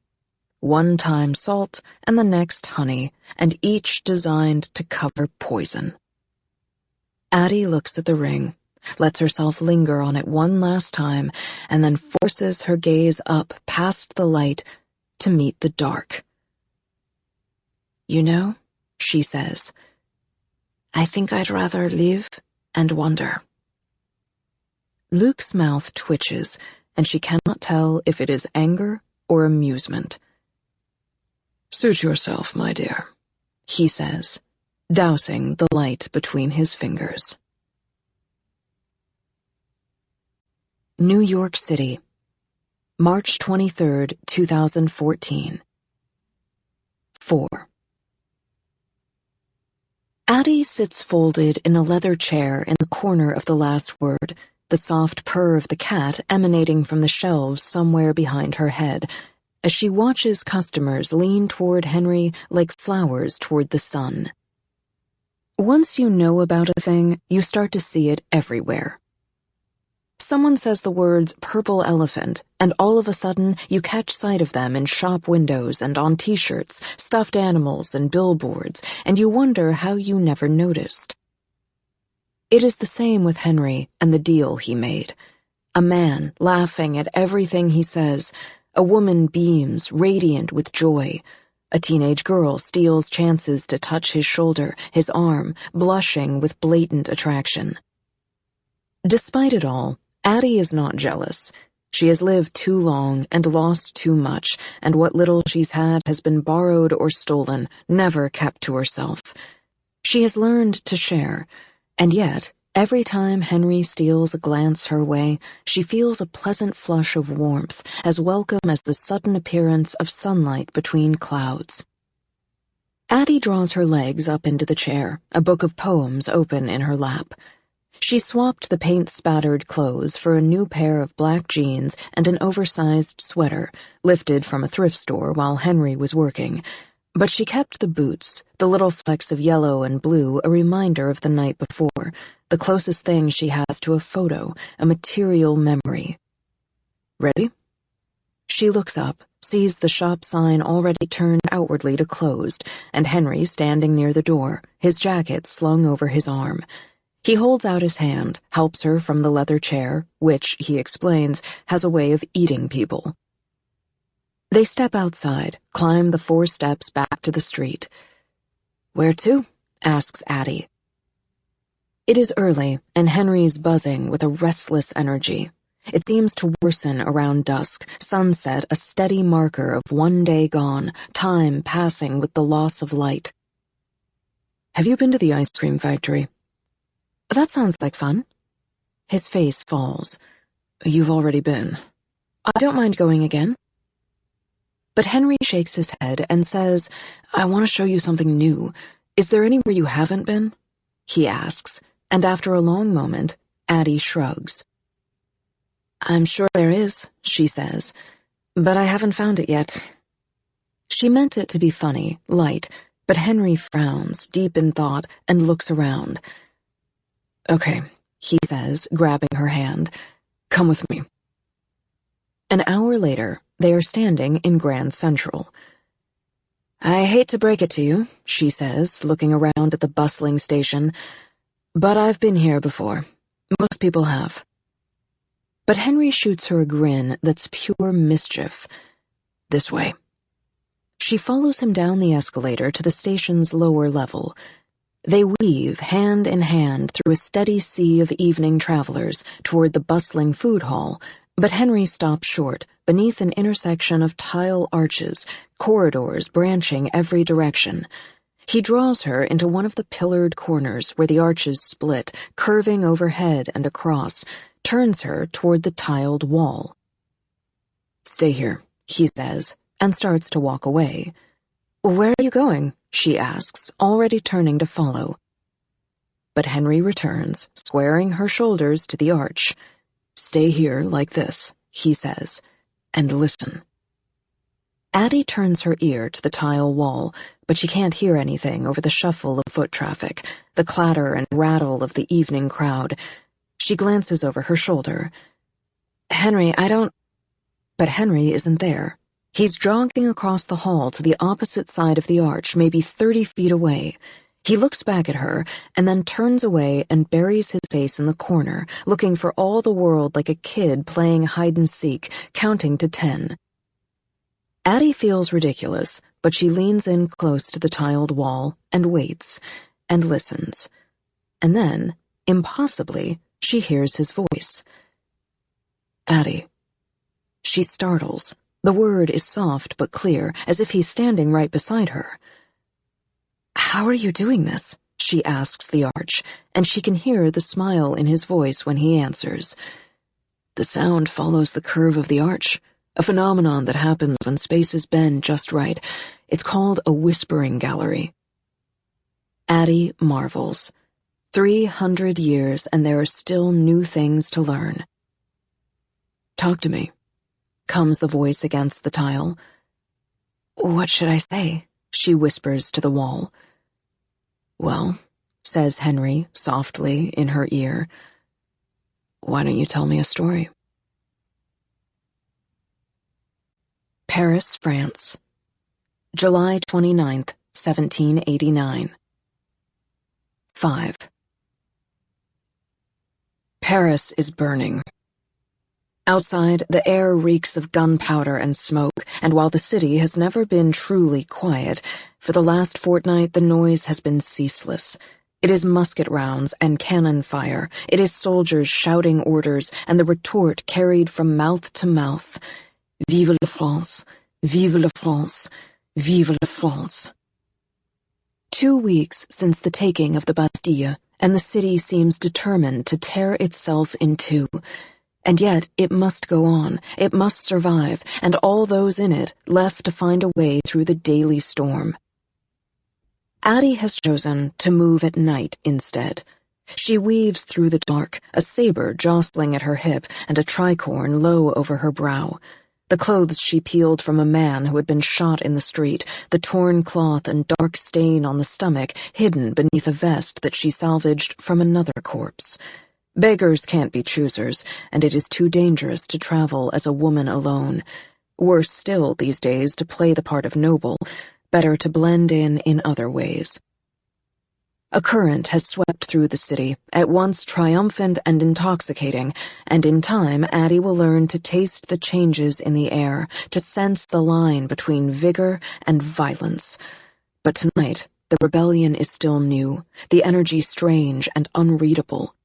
Speaker 1: One time salt, and the next honey, and each designed to cover poison. Addie looks at the ring, lets herself linger on it one last time, and then forces her gaze up past the light to meet the dark. You know, she says, I think I'd rather live and wonder. Luke's mouth twitches, and she cannot tell if it is anger or amusement. Suit yourself, my dear, he says, dousing the light between his fingers. New York City, March 23, 2014. 4. Addie sits folded in a leather chair in the corner of the last word, the soft purr of the cat emanating from the shelves somewhere behind her head, as she watches customers lean toward Henry like flowers toward the sun. Once you know about a thing, you start to see it everywhere. Someone says the words purple elephant, and all of a sudden you catch sight of them in shop windows and on t-shirts, stuffed animals and billboards, and you wonder how you never noticed. It is the same with Henry and the deal he made. A man laughing at everything he says, a woman beams, radiant with joy. A teenage girl steals chances to touch his shoulder, his arm, blushing with blatant attraction. Despite it all, Addie is not jealous. She has lived too long and lost too much, and what little she's had has been borrowed or stolen, never kept to herself. She has learned to share, and yet, every time Henry steals a glance her way, she feels a pleasant flush of warmth, as welcome as the sudden appearance of sunlight between clouds. Addie draws her legs up into the chair, a book of poems open in her lap. She swapped the paint-spattered clothes for a new pair of black jeans and an oversized sweater, lifted from a thrift store while Henry was working. But she kept the boots, the little flecks of yellow and blue a reminder of the night before, the closest thing she has to a photo, a material memory. Ready? She looks up, sees the shop sign already turned outwardly to closed, and Henry standing near the door, his jacket slung over his arm. He holds out his hand, helps her from the leather chair, which, he explains, has a way of eating people. They step outside, climb the 4 steps back to the street. Where to? Asks Addie. It is early, and Henry's buzzing with a restless energy. It seems to worsen around dusk, sunset a steady marker of one day gone, time passing with the loss of light. Have you been to the ice cream factory? That sounds like fun. His face falls. You've already been. I don't mind going again. But Henry shakes his head and says, I want to show you something new. Is there anywhere you haven't been? He asks, and after a long moment, Addie shrugs. I'm sure there is, she says, but I haven't found it yet. She meant it to be funny, light, but Henry frowns, deep in thought, and looks around. Okay, he says, grabbing her hand. Come with me. An hour later, they are standing in Grand Central. I hate to break it to you, she says, looking around at the bustling station, but I've been here before. Most people have. But Henry shoots her a grin that's pure mischief. This way." She follows him down the escalator to the station's lower level. They weave hand in hand through a steady sea of evening travelers toward the bustling food hall, but Henry stops short beneath an intersection of tile arches, corridors branching every direction. He draws her into one of the pillared corners where the arches split, curving overhead and across, turns her toward the tiled wall. "Stay here," he says, and starts to walk away. "Where are you going?" she asks, already turning to follow. But Henry returns, squaring her shoulders to the arch. "Stay here like this," he says, "and listen." Addie turns her ear to the tile wall, but she can't hear anything over the shuffle of foot traffic, the clatter and rattle of the evening crowd. She glances over her shoulder. "Henry, I don't—" But Henry isn't there. He's jogging across the hall to the opposite side of the arch, maybe 30 feet away. He looks back at her, and then turns away and buries his face in the corner, looking for all the world like a kid playing hide-and-seek, counting to 10. Addie feels ridiculous, but she leans in close to the tiled wall and waits, and listens. And then, impossibly, she hears his voice. "Addie." She startles. The word is soft but clear, as if he's standing right beside her. "How are you doing this?" she asks the arch, and she can hear the smile in his voice when he answers. "The sound follows the curve of the arch, a phenomenon that happens when spaces bend just right. It's called a whispering gallery." Addie marvels. 300 years, and there are still new things to learn. "Talk to me," comes the voice against the tile. "What should I say?" she whispers to the wall. "Well," says Henry softly in her ear, "why don't you tell me a story?" Paris, France, July 29th, 1789. 5. Paris is burning. Outside, the air reeks of gunpowder and smoke, and while the city has never been truly quiet, for the last fortnight the noise has been ceaseless. It is musket rounds and cannon fire. It is soldiers shouting orders, and the retort carried from mouth to mouth. Vive la France! Vive la France! Vive la France! 2 weeks since the taking of the Bastille, and the city seems determined to tear itself in two. And yet it must go on, it must survive, and all those in it left to find a way through the daily storm. Addie has chosen to move at night instead. She weaves through the dark, a saber jostling at her hip and a tricorn low over her brow. The clothes she peeled from a man who had been shot in the street, the torn cloth and dark stain on the stomach hidden beneath a vest that she salvaged from another corpse. Beggars can't be choosers, and it is too dangerous to travel as a woman alone. Worse still these days to play the part of noble, better to blend in other ways. A current has swept through the city, at once triumphant and intoxicating, and in time Addie will learn to taste the changes in the air, to sense the line between vigor and violence. But tonight, the rebellion is still new, the energy strange and unreadable.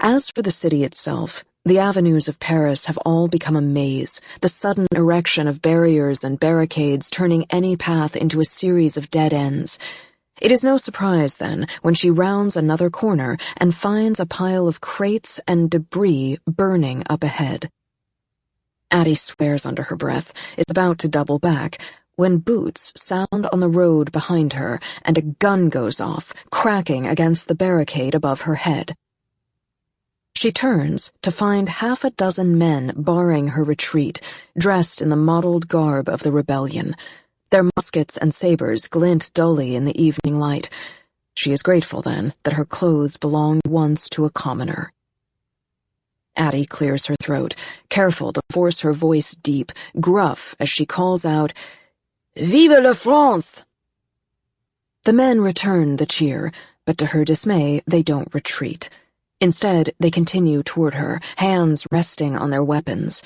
Speaker 1: As for the city itself, the avenues of Paris have all become a maze, the sudden erection of barriers and barricades turning any path into a series of dead ends. It is no surprise, then, when she rounds another corner and finds a pile of crates and debris burning up ahead. Addie swears under her breath, is about to double back, when boots sound on the road behind her and a gun goes off, cracking against the barricade above her head. She turns to find 6 men barring her retreat, dressed in the mottled garb of the rebellion. Their muskets and sabers glint dully in the evening light. She is grateful, then, that her clothes belonged once to a commoner. Addie clears her throat, careful to force her voice deep, gruff as she calls out, "Vive la France!" The men return the cheer, but to her dismay, they don't retreat. Instead, they continue toward her, hands resting on their weapons.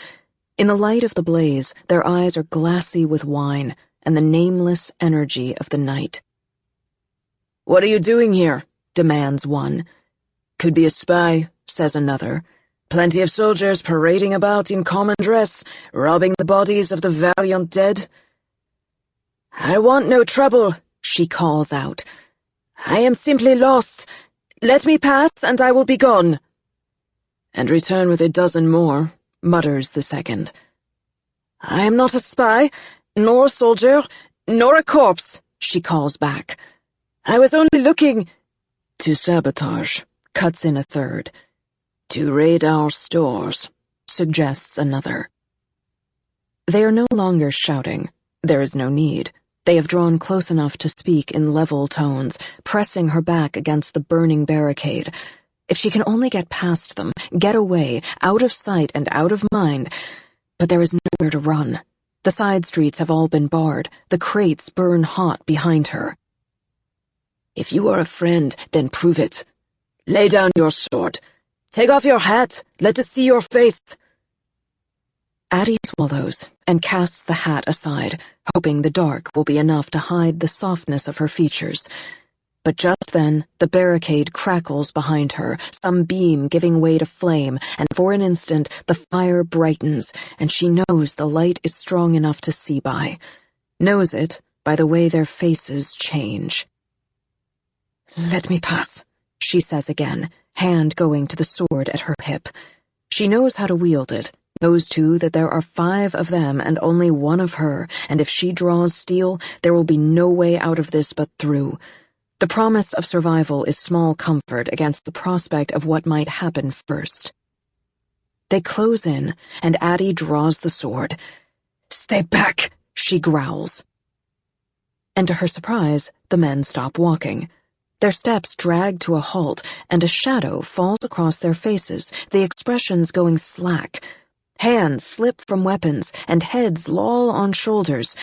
Speaker 1: In the light of the blaze, their eyes are glassy with wine and the nameless energy of the night.
Speaker 2: "What are you doing here?"
Speaker 1: demands one.
Speaker 2: "Could be a spy," says another. "Plenty of soldiers parading about in common dress, robbing the bodies of the valiant dead."
Speaker 1: "I want no trouble," she calls out. "I am simply lost. Let me pass, and I will be gone."
Speaker 2: "And return with a dozen more," mutters the second.
Speaker 1: "I am not a spy, nor a soldier, nor a corpse," she calls back. "I was only looking—"
Speaker 2: "To sabotage,"
Speaker 1: cuts in a third.
Speaker 2: "To raid our stores,"
Speaker 1: suggests another. They are no longer shouting. There is no need. They have drawn close enough to speak in level tones, pressing her back against the burning barricade. If she can only get past them, get away, out of sight and out of mind. But there is nowhere to run. The side streets have all been barred. The crates burn hot behind her.
Speaker 2: "If you are a friend, then prove it. Lay down your sword. Take off your hat. Let us see your face."
Speaker 1: Addie swallows and casts the hat aside, hoping the dark will be enough to hide the softness of her features. But just then, the barricade crackles behind her, some beam giving way to flame, and for an instant the fire brightens, and she knows the light is strong enough to see by. Knows it by the way their faces change. "Let me pass," she says again, hand going to the sword at her hip. She knows how to wield it, knows too that there are 5 of them and only 1 of her, and if she draws steel, there will be no way out of this but through. The promise of survival is small comfort against the prospect of what might happen first. They close in, and Addie draws the sword. "Stay back," she growls. And to her surprise, the men stop walking. Their steps drag to a halt, and a shadow falls across their faces, the expressions going slack. Hands slip from weapons, and heads loll on shoulders,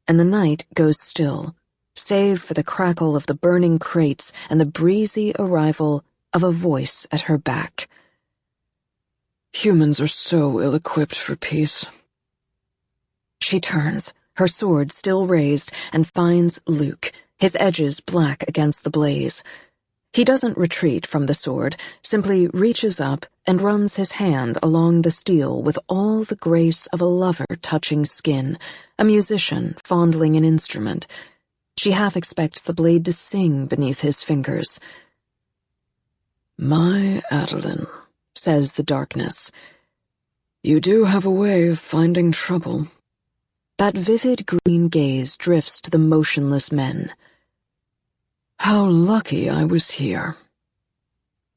Speaker 1: and the night goes still, save for the crackle of the burning crates and the breezy arrival of a voice at her back.
Speaker 2: "Humans are so ill-equipped for peace."
Speaker 1: She turns, her sword still raised, and finds Luke, his edges black against the blaze. He doesn't retreat from the sword, simply reaches up and runs his hand along the steel with all the grace of a lover touching skin, a musician fondling an instrument. She half expects the blade to sing beneath his fingers.
Speaker 2: "My Adeline," says the darkness, "you do have a way of finding trouble."
Speaker 1: That vivid green gaze drifts to the motionless men.
Speaker 2: "How lucky I was here."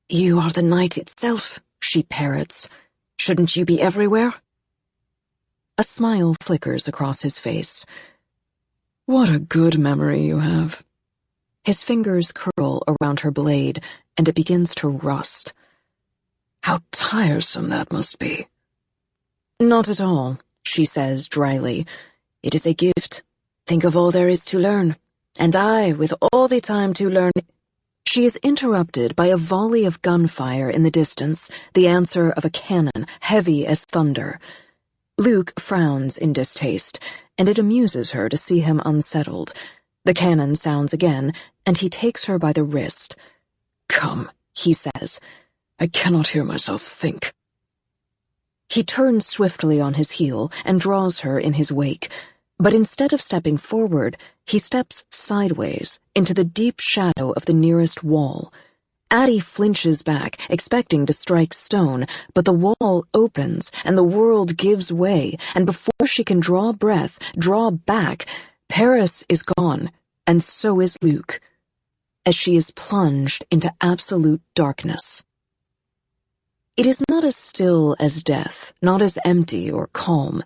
Speaker 1: "You are the night itself," she parrots. "Shouldn't you be everywhere?" A smile flickers across his face.
Speaker 2: "What a good memory you have."
Speaker 1: His fingers curl around her blade, and it begins to rust.
Speaker 2: "How tiresome that must be."
Speaker 1: "Not at all," she says dryly. "It is a gift. Think of all there is to learn. And I, with all the time to learn—" She is interrupted by a volley of gunfire in the distance, the answer of a cannon, heavy as thunder. Luke frowns in distaste, and it amuses her to see him unsettled. The cannon sounds again, and he takes her by the wrist.
Speaker 2: "Come,"
Speaker 1: he says.
Speaker 2: "I cannot hear myself think."
Speaker 1: He turns swiftly on his heel and draws her in his wake, but instead of stepping forward, he steps sideways into the deep shadow of the nearest wall. Addie flinches back, expecting to strike stone, but the wall opens and the world gives way, and before she can draw breath, draw back, Paris is gone, and so is Luke, as she is plunged into absolute darkness. It is not as still as death, not as empty or calm.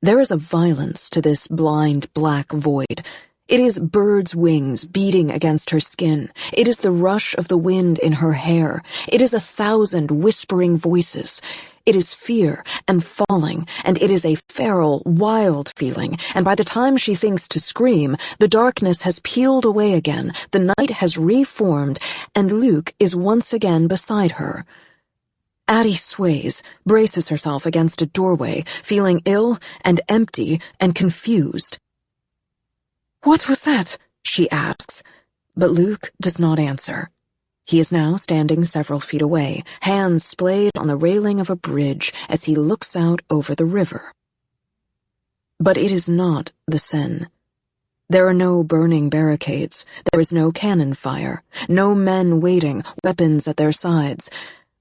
Speaker 1: There is a violence to this blind black void. It is birds' wings beating against her skin. It is the rush of the wind in her hair. It is 1,000 whispering voices. It is fear and falling, and it is a feral, wild feeling, and by the time she thinks to scream, the darkness has peeled away again, the night has reformed, and Luke is once again beside her. Addie sways, braces herself against a doorway, feeling ill and empty and confused. "What was that?" she asks, but Luke does not answer. He is now standing several feet away, hands splayed on the railing of a bridge as he looks out over the river. But it is not the Seine. There are no burning barricades, there is no cannon fire, no men waiting, weapons at their sides.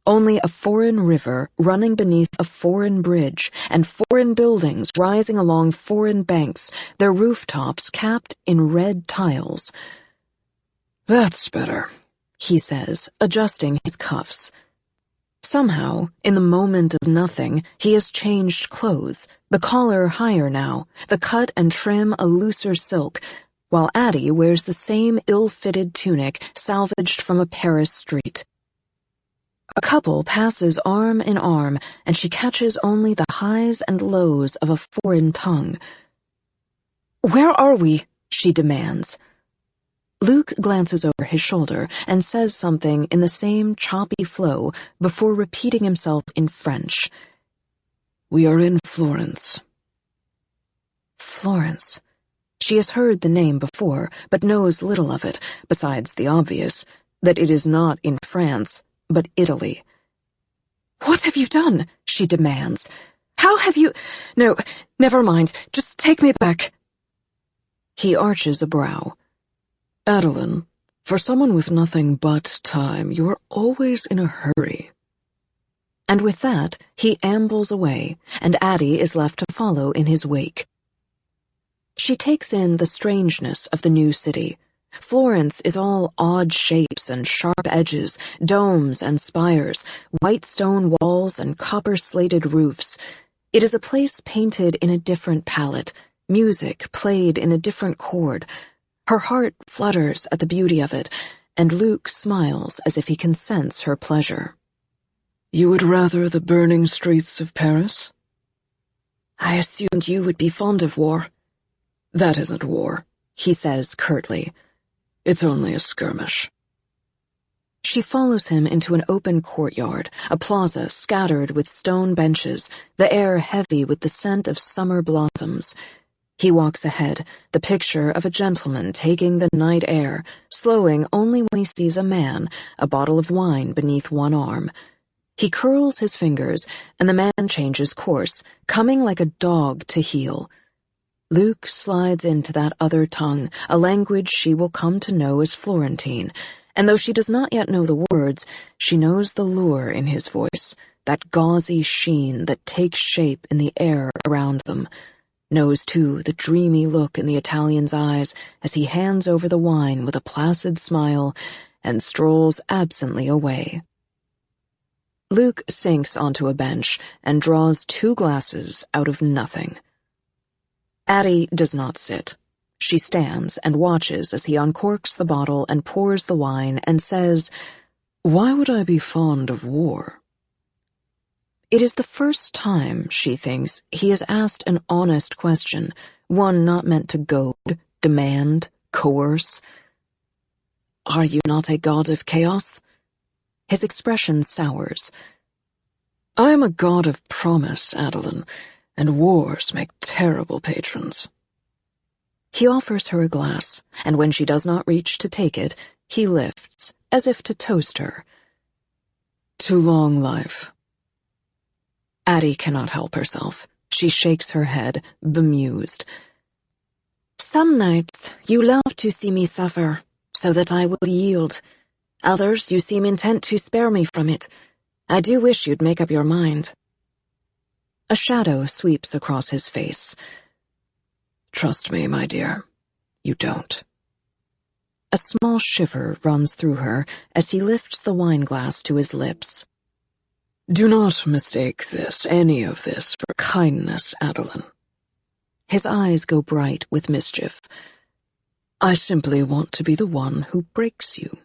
Speaker 1: Only a foreign river running beneath a foreign bridge, and foreign buildings rising along foreign banks, their rooftops capped in red tiles.
Speaker 2: "That's better,"
Speaker 1: he says, adjusting his cuffs. Somehow, in the moment of nothing, he has changed clothes, the collar higher now, the cut and trim a looser silk, while Addie wears the same ill-fitted tunic salvaged from a Paris street. A couple passes arm in arm, and she catches only the highs and lows of a foreign tongue. "Where are we?" she demands. Luke glances over his shoulder and says something in the same choppy flow before repeating himself in French.
Speaker 2: "We are in Florence."
Speaker 1: Florence. She has heard the name before, but knows little of it, besides the obvious, that it is not in France, but Italy. "What have you done?" she demands. "How have you—" "No, never mind. Just take me back." He arches a brow.
Speaker 2: "Adeline, for someone with nothing but time, you are always in a hurry."
Speaker 1: And with that, he ambles away, and Addie is left to follow in his wake. She takes in the strangeness of the new city. Florence is all odd shapes and sharp edges, domes and spires, white stone walls and copper-slated roofs. It is a place painted in a different palette, music played in a different chord. Her heart flutters at the beauty of it, and Luke smiles as if he can sense her pleasure.
Speaker 2: "You would rather the burning streets of Paris?"
Speaker 1: "I assumed you would be fond of war."
Speaker 2: "That isn't war,"
Speaker 1: he says curtly.
Speaker 2: "It's only a skirmish."
Speaker 1: She follows him into an open courtyard, a plaza scattered with stone benches, the air heavy with the scent of summer blossoms. He walks ahead, the picture of a gentleman taking the night air, slowing only when he sees a man, a bottle of wine beneath one arm. He curls his fingers, and the man changes course, coming like a dog to heel. Luke slides into that other tongue, a language she will come to know as Florentine, and though she does not yet know the words, she knows the lure in his voice, that gauzy sheen that takes shape in the air around them. Knows, too, the dreamy look in the Italian's eyes as he hands over the wine with a placid smile and strolls absently away. Luke sinks onto a bench and draws 2 glasses out of nothing. Addie does not sit. She stands and watches as he uncorks the bottle and pours the wine and says, "Why would I be fond of war?" It is the first time, she thinks, he has asked an honest question, one not meant to goad, demand, coerce. "Are you not a god of chaos?" His expression sours.
Speaker 2: "I am a god of promise, Adeline, and wars make terrible patrons."
Speaker 1: He offers her a glass, and when she does not reach to take it, he lifts, as if to toast her.
Speaker 2: "To long life."
Speaker 1: Addie cannot help herself. She shakes her head, bemused. "Some nights you love to see me suffer, so that I will yield. Others you seem intent to spare me from it. I do wish you'd make up your mind." A shadow sweeps across his face.
Speaker 2: "Trust me, my dear, you don't."
Speaker 1: A small shiver runs through her as he lifts the wineglass to his lips.
Speaker 2: "Do not mistake this, any of this, for kindness, Adeline."
Speaker 1: His eyes go bright with mischief.
Speaker 2: "I simply want to be the one who breaks you."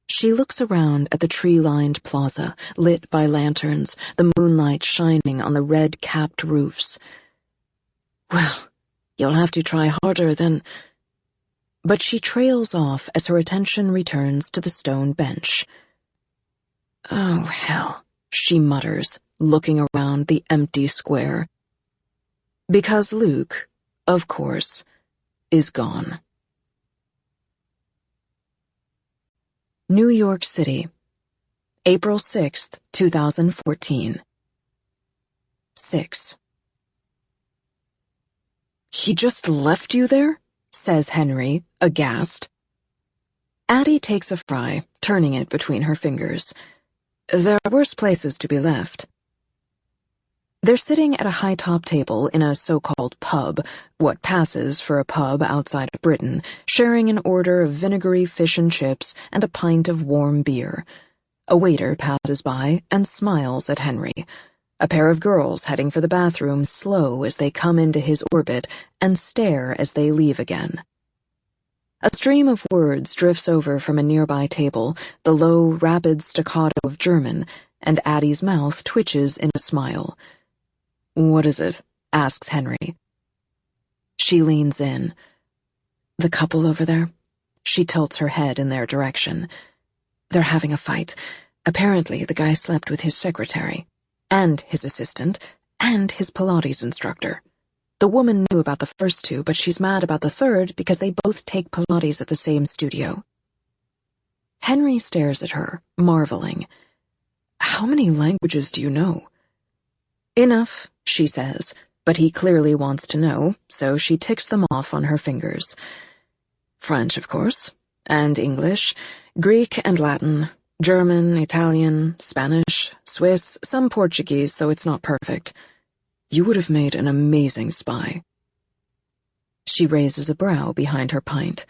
Speaker 1: She looks around at the tree-lined plaza, lit by lanterns, the moonlight shining on the red-capped roofs. "Well, you'll have to try harder than—" But she trails off as her attention returns to the stone bench. Oh, hell, she mutters, looking around the empty square. Because Luke, of course, is gone. New York City, April 6th, 2014. 6. He just left you there? Says Henry, aghast. Addie takes a fry, turning it between her fingers. There are worse places to be left. They're sitting at a high-top table in a so-called pub, what passes for a pub outside of Britain, sharing an order of vinegary fish and chips and a pint of warm beer. A waiter passes by and smiles at Henry. A pair of girls heading for the bathroom slow as they come into his orbit and stare as they leave again. A stream of words drifts over from a nearby table, the low, rapid staccato of German, and Addie's mouth twitches in a smile. What is it? Asks Henry. She leans in. The couple over there? She tilts her head in their direction. They're having a fight. Apparently, the guy slept with his secretary, and his assistant, and his Pilates instructor. The woman knew about the first two, but she's mad about the third because they both take Pilates at the same studio. Henry stares at her, marveling. How many languages do you know? Enough, she says, but he clearly wants to know, so she ticks them off on her fingers. French, of course, and English, Greek and Latin, German, Italian, Spanish, Swiss, some Portuguese, though it's not perfect. You would have made an amazing spy. She raises a brow behind her pint.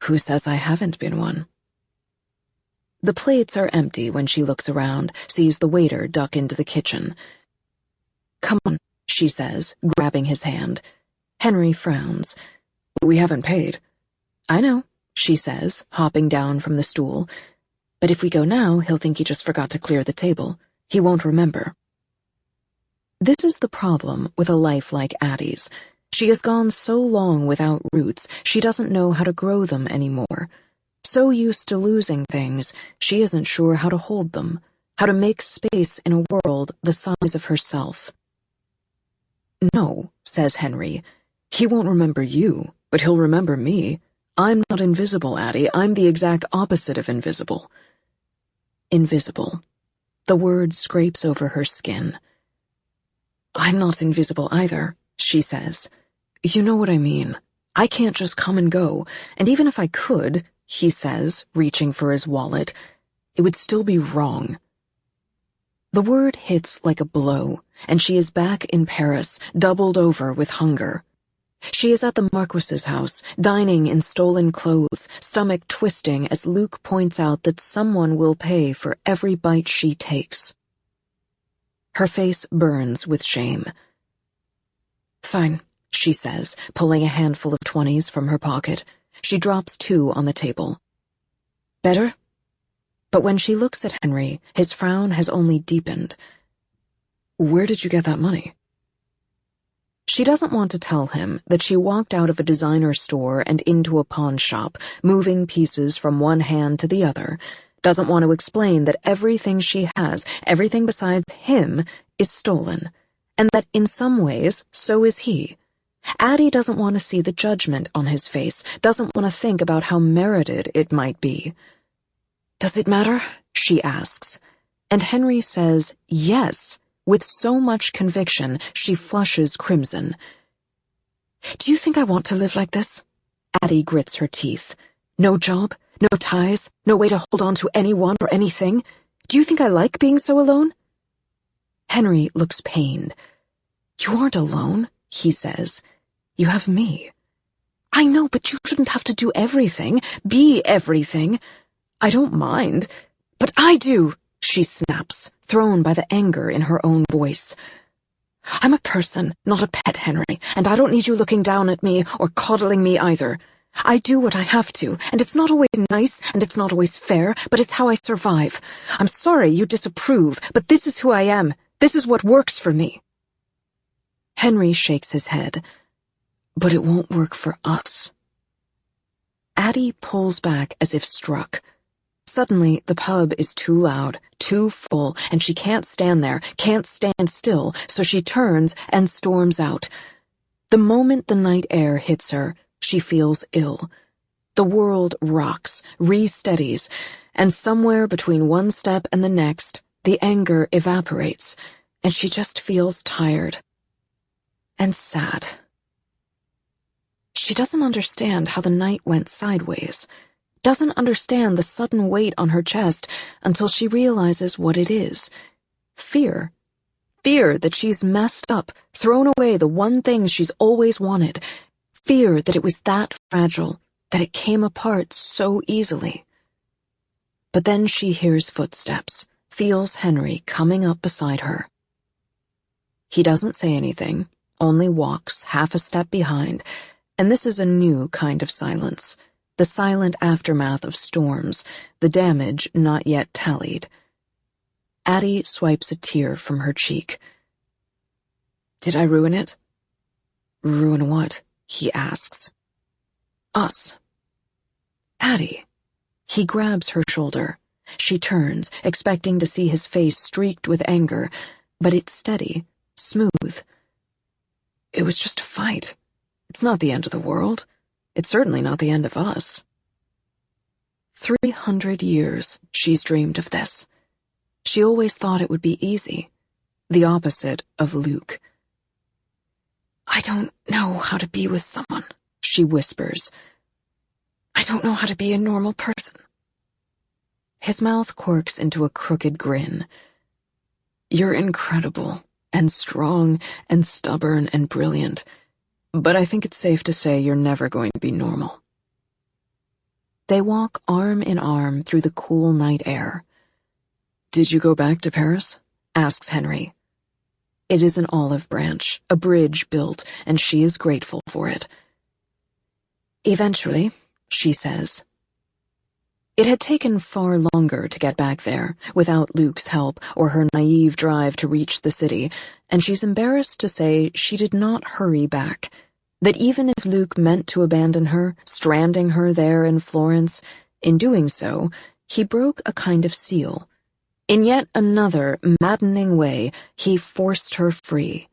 Speaker 1: Who says I haven't been one? The plates are empty when she looks around, sees the waiter duck into the kitchen. Come on, she says, grabbing his hand. Henry frowns. We haven't paid. I know, she says, hopping down from the stool. But if we go now, he'll think he just forgot to clear the table. He won't remember. This is the problem with a life like Addie's. She has gone so long without roots, she doesn't know how to grow them anymore. So used to losing things, she isn't sure how to hold them, how to make space in a world the size of herself. No, says Henry. He won't remember you, but he'll remember me. I'm not invisible, Addie. I'm the exact opposite of invisible. Invisible. The word scrapes over her skin. I'm not invisible either, she says. You know what I mean. I can't just come and go, and even if I could, he says, reaching for his wallet, it would still be wrong. The word hits like a blow, and she is back in Paris, doubled over with hunger. She is at the Marquis's house, dining in stolen clothes, stomach twisting as Luke points out that someone will pay for every bite she takes. Her face burns with shame. Fine, she says, pulling a handful of 20s from her pocket. She drops 2 on the table. Better? But when she looks at Henry, his frown has only deepened. Where did you get that money? She doesn't want to tell him that she walked out of a designer store and into a pawn shop, moving pieces from one hand to the other. Doesn't want to explain that everything she has, everything besides him, is stolen, and that in some ways, so is he. Addie doesn't want to see the judgment on his face, doesn't want to think about how merited it might be. Does it matter? She asks. And Henry says yes, with so much conviction she flushes crimson. Do you think I want to live like this? Addie grits her teeth. No job, no ties, no way to hold on to anyone or anything. Do you think I like being so alone? Henry looks pained. You aren't alone, he says. You have me. I know, but you shouldn't have to do everything, be everything. I don't mind, but I do, she snaps, thrown by the anger in her own voice. I'm a person, not a pet, Henry, and I don't need you looking down at me or coddling me either. I do what I have to, and it's not always nice, and it's not always fair, but it's how I survive. I'm sorry you disapprove, but this is who I am. This is what works for me. Henry shakes his head. But it won't work for us. Addie pulls back as if struck. Suddenly, the pub is too loud, too full, and she can't stand there, can't stand still, so she turns and storms out. The moment the night air hits her, she feels ill. The world rocks, re-steadies, and somewhere between one step and the next, the anger evaporates, and she just feels tired and sad. She doesn't understand how the night went sideways, doesn't understand the sudden weight on her chest until she realizes what it is. Fear. Fear that she's messed up, thrown away the one thing she's always wanted. Fear that it was that fragile, that it came apart so easily. But then she hears footsteps, feels Henry coming up beside her. He doesn't say anything, only walks half a step behind, and this is a new kind of silence, the silent aftermath of storms, the damage not yet tallied. Addie swipes a tear from her cheek. "Did I ruin it?" "Ruin what?" he asks. "Us." "Addie." He grabs her shoulder. She turns, expecting to see his face streaked with anger, but it's steady, smooth. "It was just a fight. It's not the end of the world. It's certainly not the end of us." 300 years she's dreamed of this. She always thought it would be easy, the opposite of Luke. "I don't know how to be with someone," she whispers. "I don't know how to be a normal person." His mouth quirks into a crooked grin. "You're incredible, and strong, and stubborn, and brilliant, but I think it's safe to say you're never going to be normal." They walk arm in arm through the cool night air. "Did you go back to Paris?" asks Henry. It is an olive branch, a bridge built, and she is grateful for it. "Eventually," she says. It had taken far longer to get back there, without Luke's help or her naive drive to reach the city, and she's embarrassed to say she did not hurry back, that even if Luke meant to abandon her, stranding her there in Florence, in doing so, he broke a kind of seal. In yet another maddening way, he forced her free.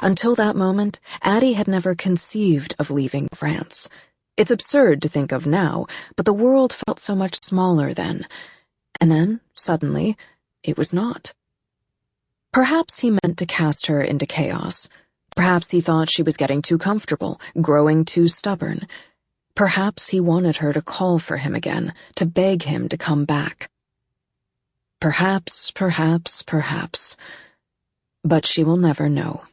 Speaker 1: Until that moment, Addie had never conceived of leaving France. It's absurd to think of now, but the world felt so much smaller then. And then, suddenly, it was not. Perhaps he meant to cast her into chaos. Perhaps he thought she was getting too comfortable, growing too stubborn. Perhaps he wanted her to call for him again, to beg him to come back. Perhaps. But she will never know.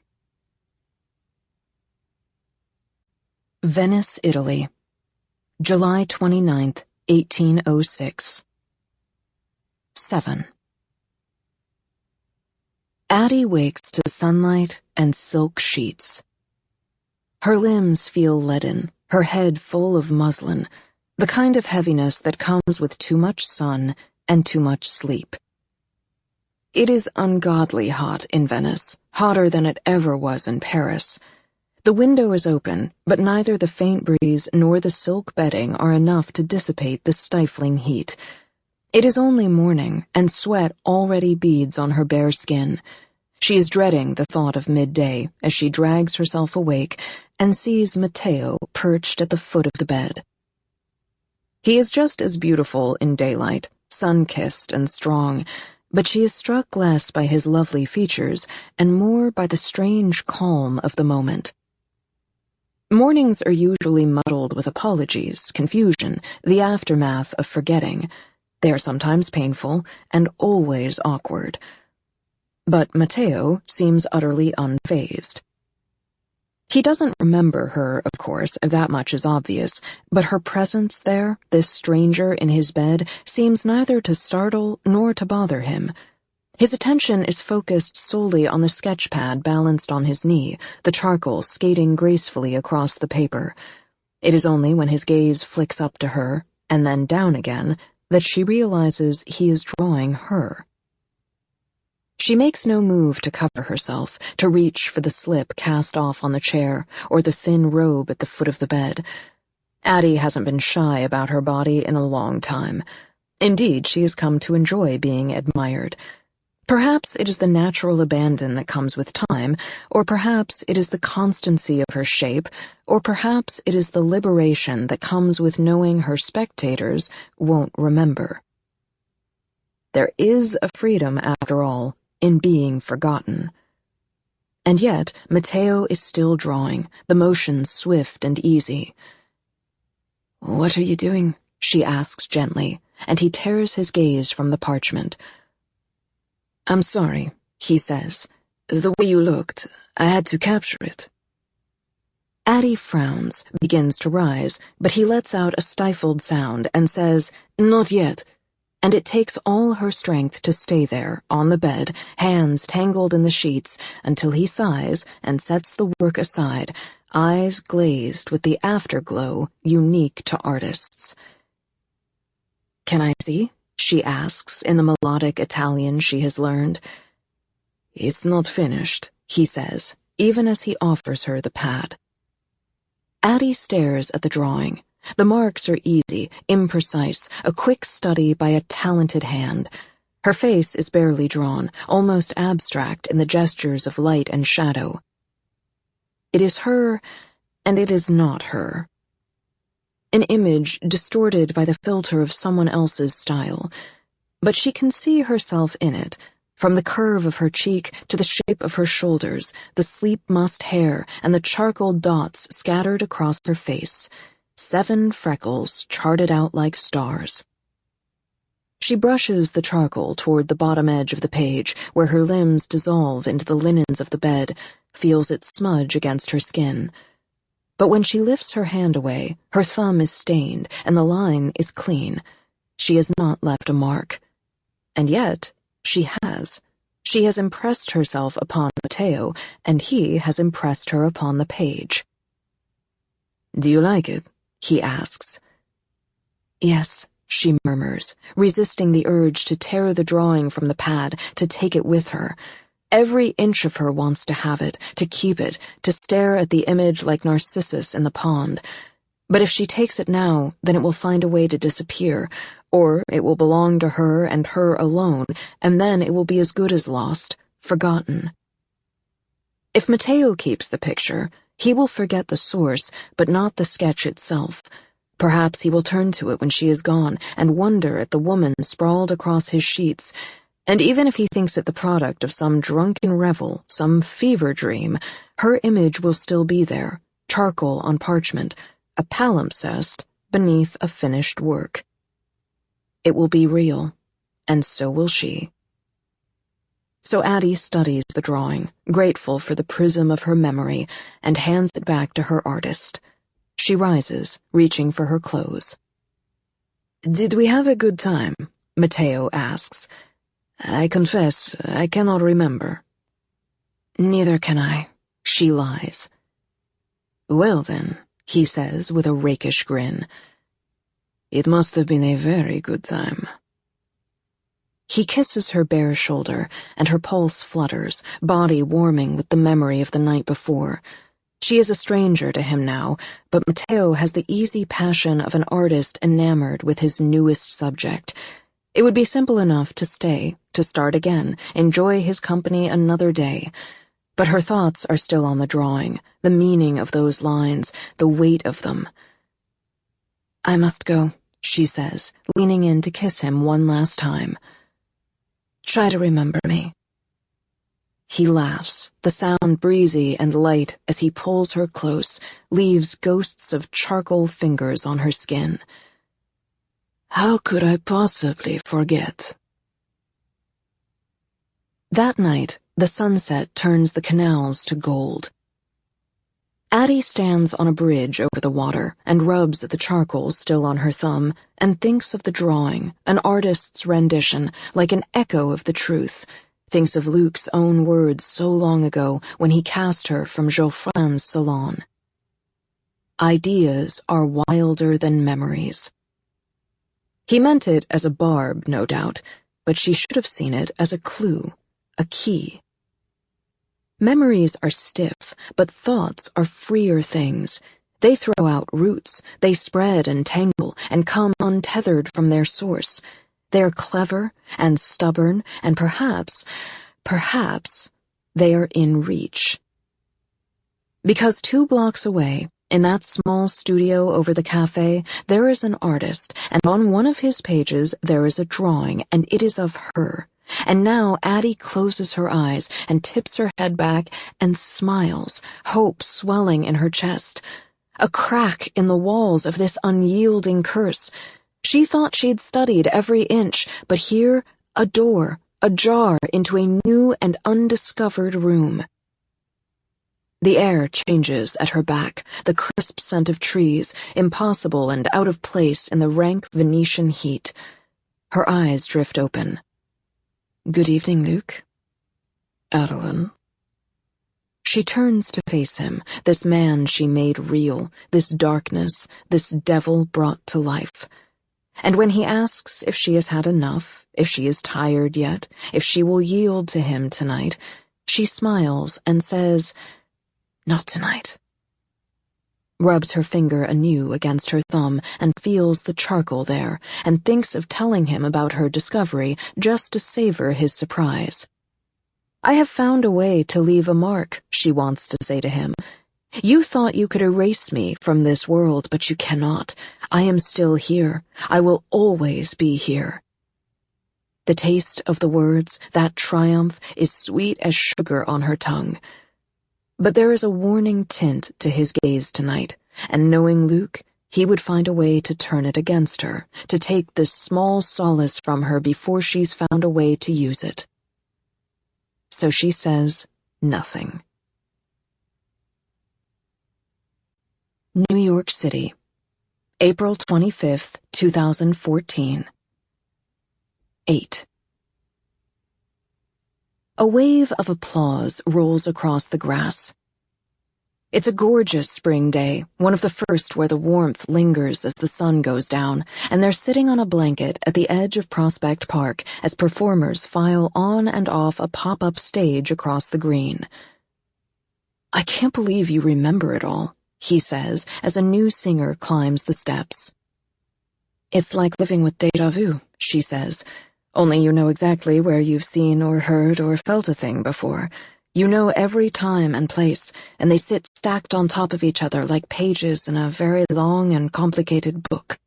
Speaker 1: Venice, Italy, July 29th, 1806. 7. Addie wakes to sunlight and silk sheets. Her limbs feel leaden, her head full of muslin, the kind of heaviness that comes with too much sun and too much sleep. It is ungodly hot in Venice, hotter than it ever was in Paris. The window is open, but neither the faint breeze nor the silk bedding are enough to dissipate the stifling heat. It is only morning, and sweat already beads on her bare skin. She is dreading the thought of midday as she drags herself awake and sees Matteo perched at the foot of the bed. He is just as beautiful in daylight, sun-kissed and strong, but she is struck less by his lovely features and more by the strange calm of the moment. Mornings are usually muddled with apologies, confusion, the aftermath of forgetting. They are sometimes painful and always awkward. But Matteo seems utterly unfazed. He doesn't remember her, of course, that much is obvious, but her presence there, this stranger in his bed, seems neither to startle nor to bother him. His attention is focused solely on the sketch pad balanced on his knee, the charcoal skating gracefully across the paper. It is only when his gaze flicks up to her, and then down again, that she realizes he is drawing her. She makes no move to cover herself, to reach for the slip cast off on the chair, or the thin robe at the foot of the bed. Addie hasn't been shy about her body in a long time. Indeed, she has come to enjoy being admired. Perhaps it is the natural abandon that comes with time, or perhaps it is the constancy of her shape, or perhaps it is the liberation that comes with knowing her spectators won't remember. There is a freedom, after all, in being forgotten. And yet, Matteo is still drawing, the motions swift and easy. "What are you doing?" she asks gently, and he tears his gaze from the parchment. "I'm sorry," he says. "The way you looked, I had to capture it." Addie frowns, begins to rise, but he lets out a stifled sound and says, "Not yet," and it takes all her strength to stay there, on the bed, hands tangled in the sheets, until he sighs and sets the work aside, eyes glazed with the afterglow unique to artists. "Can I see?" she asks in the melodic Italian she has learned. "It's not finished," he says, even as he offers her the pad. Addie stares at the drawing. The marks are easy, imprecise, a quick study by a talented hand. Her face is barely drawn, almost abstract in the gestures of light and shadow. It is her, and it is not her. An image distorted by the filter of someone else's style, but she can see herself in it, from the curve of her cheek to the shape of her shoulders, the sleep-mussed hair, and the charcoal dots scattered across her face. 7 freckles charted out like stars. She brushes the charcoal toward the bottom edge of the page, where her limbs dissolve into the linens of the bed, feels it smudge against her skin. But when she lifts her hand away, her thumb is stained, and the line is clean. She has not left a mark. And yet, she has. She has impressed herself upon Matteo, and he has impressed her upon the page. "Do you like it?" he asks. "Yes," she murmurs, resisting the urge to tear the drawing from the pad, to take it with her. Every inch of her wants to have it, to keep it, to stare at the image like Narcissus in the pond. But if she takes it now, then it will find a way to disappear, or it will belong to her and her alone, and then it will be as good as lost, forgotten. If Matteo keeps the picture, he will forget the source, but not the sketch itself. Perhaps he will turn to it when she is gone, and wonder at the woman sprawled across his sheets. And even if he thinks it the product of some drunken revel, some fever dream, her image will still be there, charcoal on parchment, a palimpsest beneath a finished work. It will be real, and so will she. So Addie studies the drawing, grateful for the prism of her memory, and hands it back to her artist. She rises, reaching for her clothes. "Did we have a good time?" Matteo asks. "I confess, I cannot remember." "Neither can I," she lies. "Well then," he says with a rakish grin, "it must have been a very good time." He kisses her bare shoulder, and her pulse flutters, body warming with the memory of the night before. She is a stranger to him now, but Matteo has the easy passion of an artist enamored with his newest subject. It would be simple enough to stay, to start again, enjoy his company another day. But her thoughts are still on the drawing, the meaning of those lines, the weight of them. "I must go," she says, leaning in to kiss him one last time. "Try to remember me." He laughs, the sound breezy and light as he pulls her close, leaves ghosts of charcoal fingers on her skin. "How could I possibly forget?" That night, the sunset turns the canals to gold. Addie stands on a bridge over the water and rubs at the charcoal still on her thumb and thinks of the drawing, an artist's rendition, like an echo of the truth, thinks of Luke's own words so long ago when he cast her from Geoffrin's salon. Ideas are wilder than memories. He meant it as a barb, no doubt, but she should have seen it as a clue, a key. Memories are stiff, but thoughts are freer things. They throw out roots, they spread and tangle, and come untethered from their source. They're clever and stubborn, and perhaps they are in reach. Because 2 blocks away, in that small studio over the cafe, there is an artist, and on one of his pages there is a drawing, and it is of her. And now Addie closes her eyes and tips her head back and smiles, hope swelling in her chest. A crack in the walls of this unyielding curse. She thought she'd studied every inch, but here, a door, ajar into a new and undiscovered room. The air changes at her back, the crisp scent of trees, impossible and out of place in the rank Venetian heat. Her eyes drift open. "Good evening, Luke." "Adeline." She turns to face him, this man she made real, this darkness, this devil brought to life. And when he asks if she has had enough, if she is tired yet, if she will yield to him tonight, she smiles and says, "Not tonight." Rubs her finger anew against her thumb and feels the charcoal there, and thinks of telling him about her discovery just to savor his surprise. "I have found a way to leave a mark," she wants to say to him. "You thought you could erase me from this world, but you cannot. I am still here. I will always be here." The taste of the words, that triumph, is sweet as sugar on her tongue. But there is a warning tint to his gaze tonight, and knowing Luke, he would find a way to turn it against her, to take this small solace from her before she's found a way to use it. So she says nothing. New York City, April 25th, 2014. 8. A wave of applause rolls across the grass. It's a gorgeous spring day, one of the first where the warmth lingers as the sun goes down, and they're sitting on a blanket at the edge of Prospect Park as performers file on and off a pop-up stage across the green. "I can't believe you remember it all," he says as a new singer climbs the steps. "It's like living with déjà vu," she says. "Only you know exactly where you've seen or heard or felt a thing before. You know every time and place, and they sit stacked on top of each other like pages in a very long and complicated book."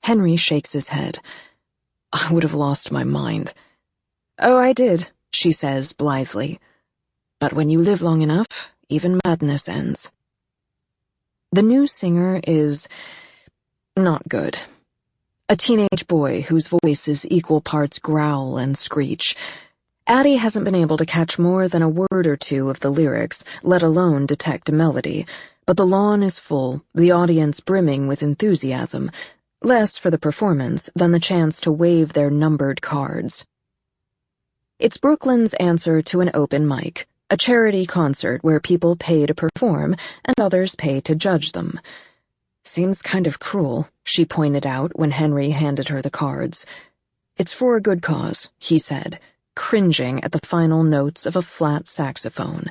Speaker 1: Henry shakes his head. "I would have lost my mind." "Oh, I did," she says blithely. "But when you live long enough, even madness ends." The new singer is not good. A teenage boy whose voice is equal parts growl and screech. Addie hasn't been able to catch more than a word or two of the lyrics, let alone detect a melody, but the lawn is full, the audience brimming with enthusiasm, less for the performance than the chance to wave their numbered cards. It's Brooklyn's answer to an open mic, a charity concert where people pay to perform and others pay to judge them. "Seems kind of cruel," she pointed out when Henry handed her the cards. "It's for a good cause," he said, cringing at the final notes of a flat saxophone.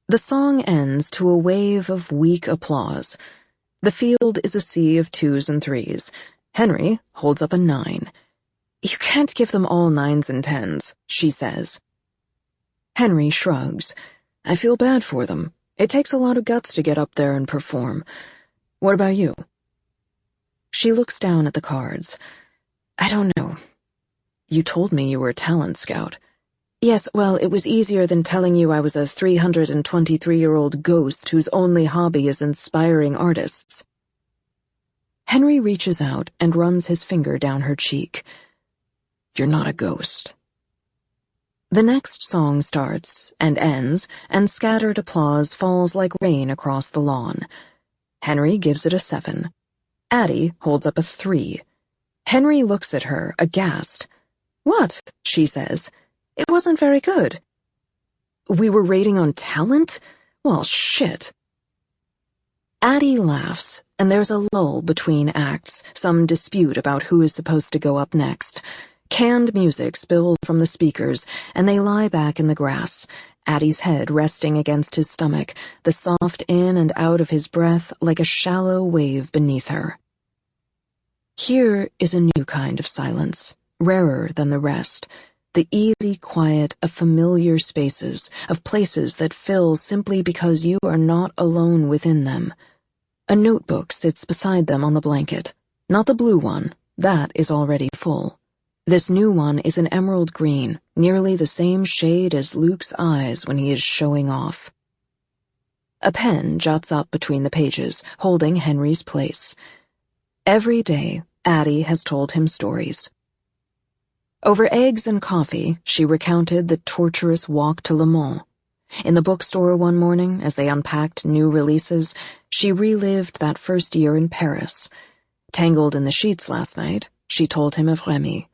Speaker 1: The song ends to a wave of weak applause. The field is a sea of 2s and 3s. Henry holds up a 9. "You can't give them all 9s and 10s, she says. Henry shrugs. "I feel bad for them. It takes a lot of guts to get up there and perform. What about you?" She looks down at the cards. "I don't know. You told me you were a talent scout." "Yes, well, it was easier than telling you I was a 323-year-old ghost whose only hobby is inspiring artists." Henry reaches out and runs his finger down her cheek. "You're not a ghost." The next song starts and ends, and scattered applause falls like rain across the lawn. Henry gives it a 7. Addie holds up a 3. Henry looks at her, aghast. "What?" she says. "It wasn't very good." "We were rating on talent? Well, shit." Addie laughs, and there's a lull between acts, some dispute about who is supposed to go up next. Canned music spills from the speakers, and they lie back in the grass, Addie's head resting against his stomach, the soft in and out of his breath like a shallow wave beneath her. Here is a new kind of silence, rarer than the rest, the easy quiet of familiar spaces, of places that fill simply because you are not alone within them. A notebook sits beside them on the blanket, not the blue one, that is already full. This new one is an emerald green, nearly the same shade as Luke's eyes when he is showing off. A pen juts up between the pages, holding Henry's place. Every day, Addie has told him stories. Over eggs and coffee, she recounted the torturous walk to Le Mans. In the bookstore one morning, as they unpacked new releases, she relived that first year in Paris. Tangled in the sheets last night, she told him of Remy.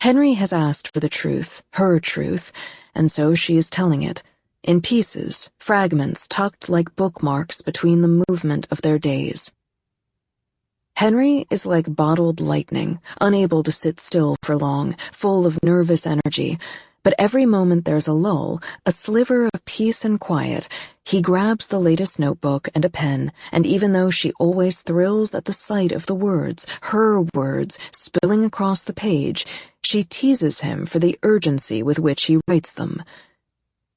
Speaker 1: Henry has asked for the truth, her truth, and so she is telling it, in pieces, fragments tucked like bookmarks between the movement of their days. Henry is like bottled lightning, unable to sit still for long, full of nervous energy, but every moment there's a lull, a sliver of peace and quiet, he grabs the latest notebook and a pen, and even though she always thrills at the sight of the words, her words, spilling across the page, she teases him for the urgency with which he writes them.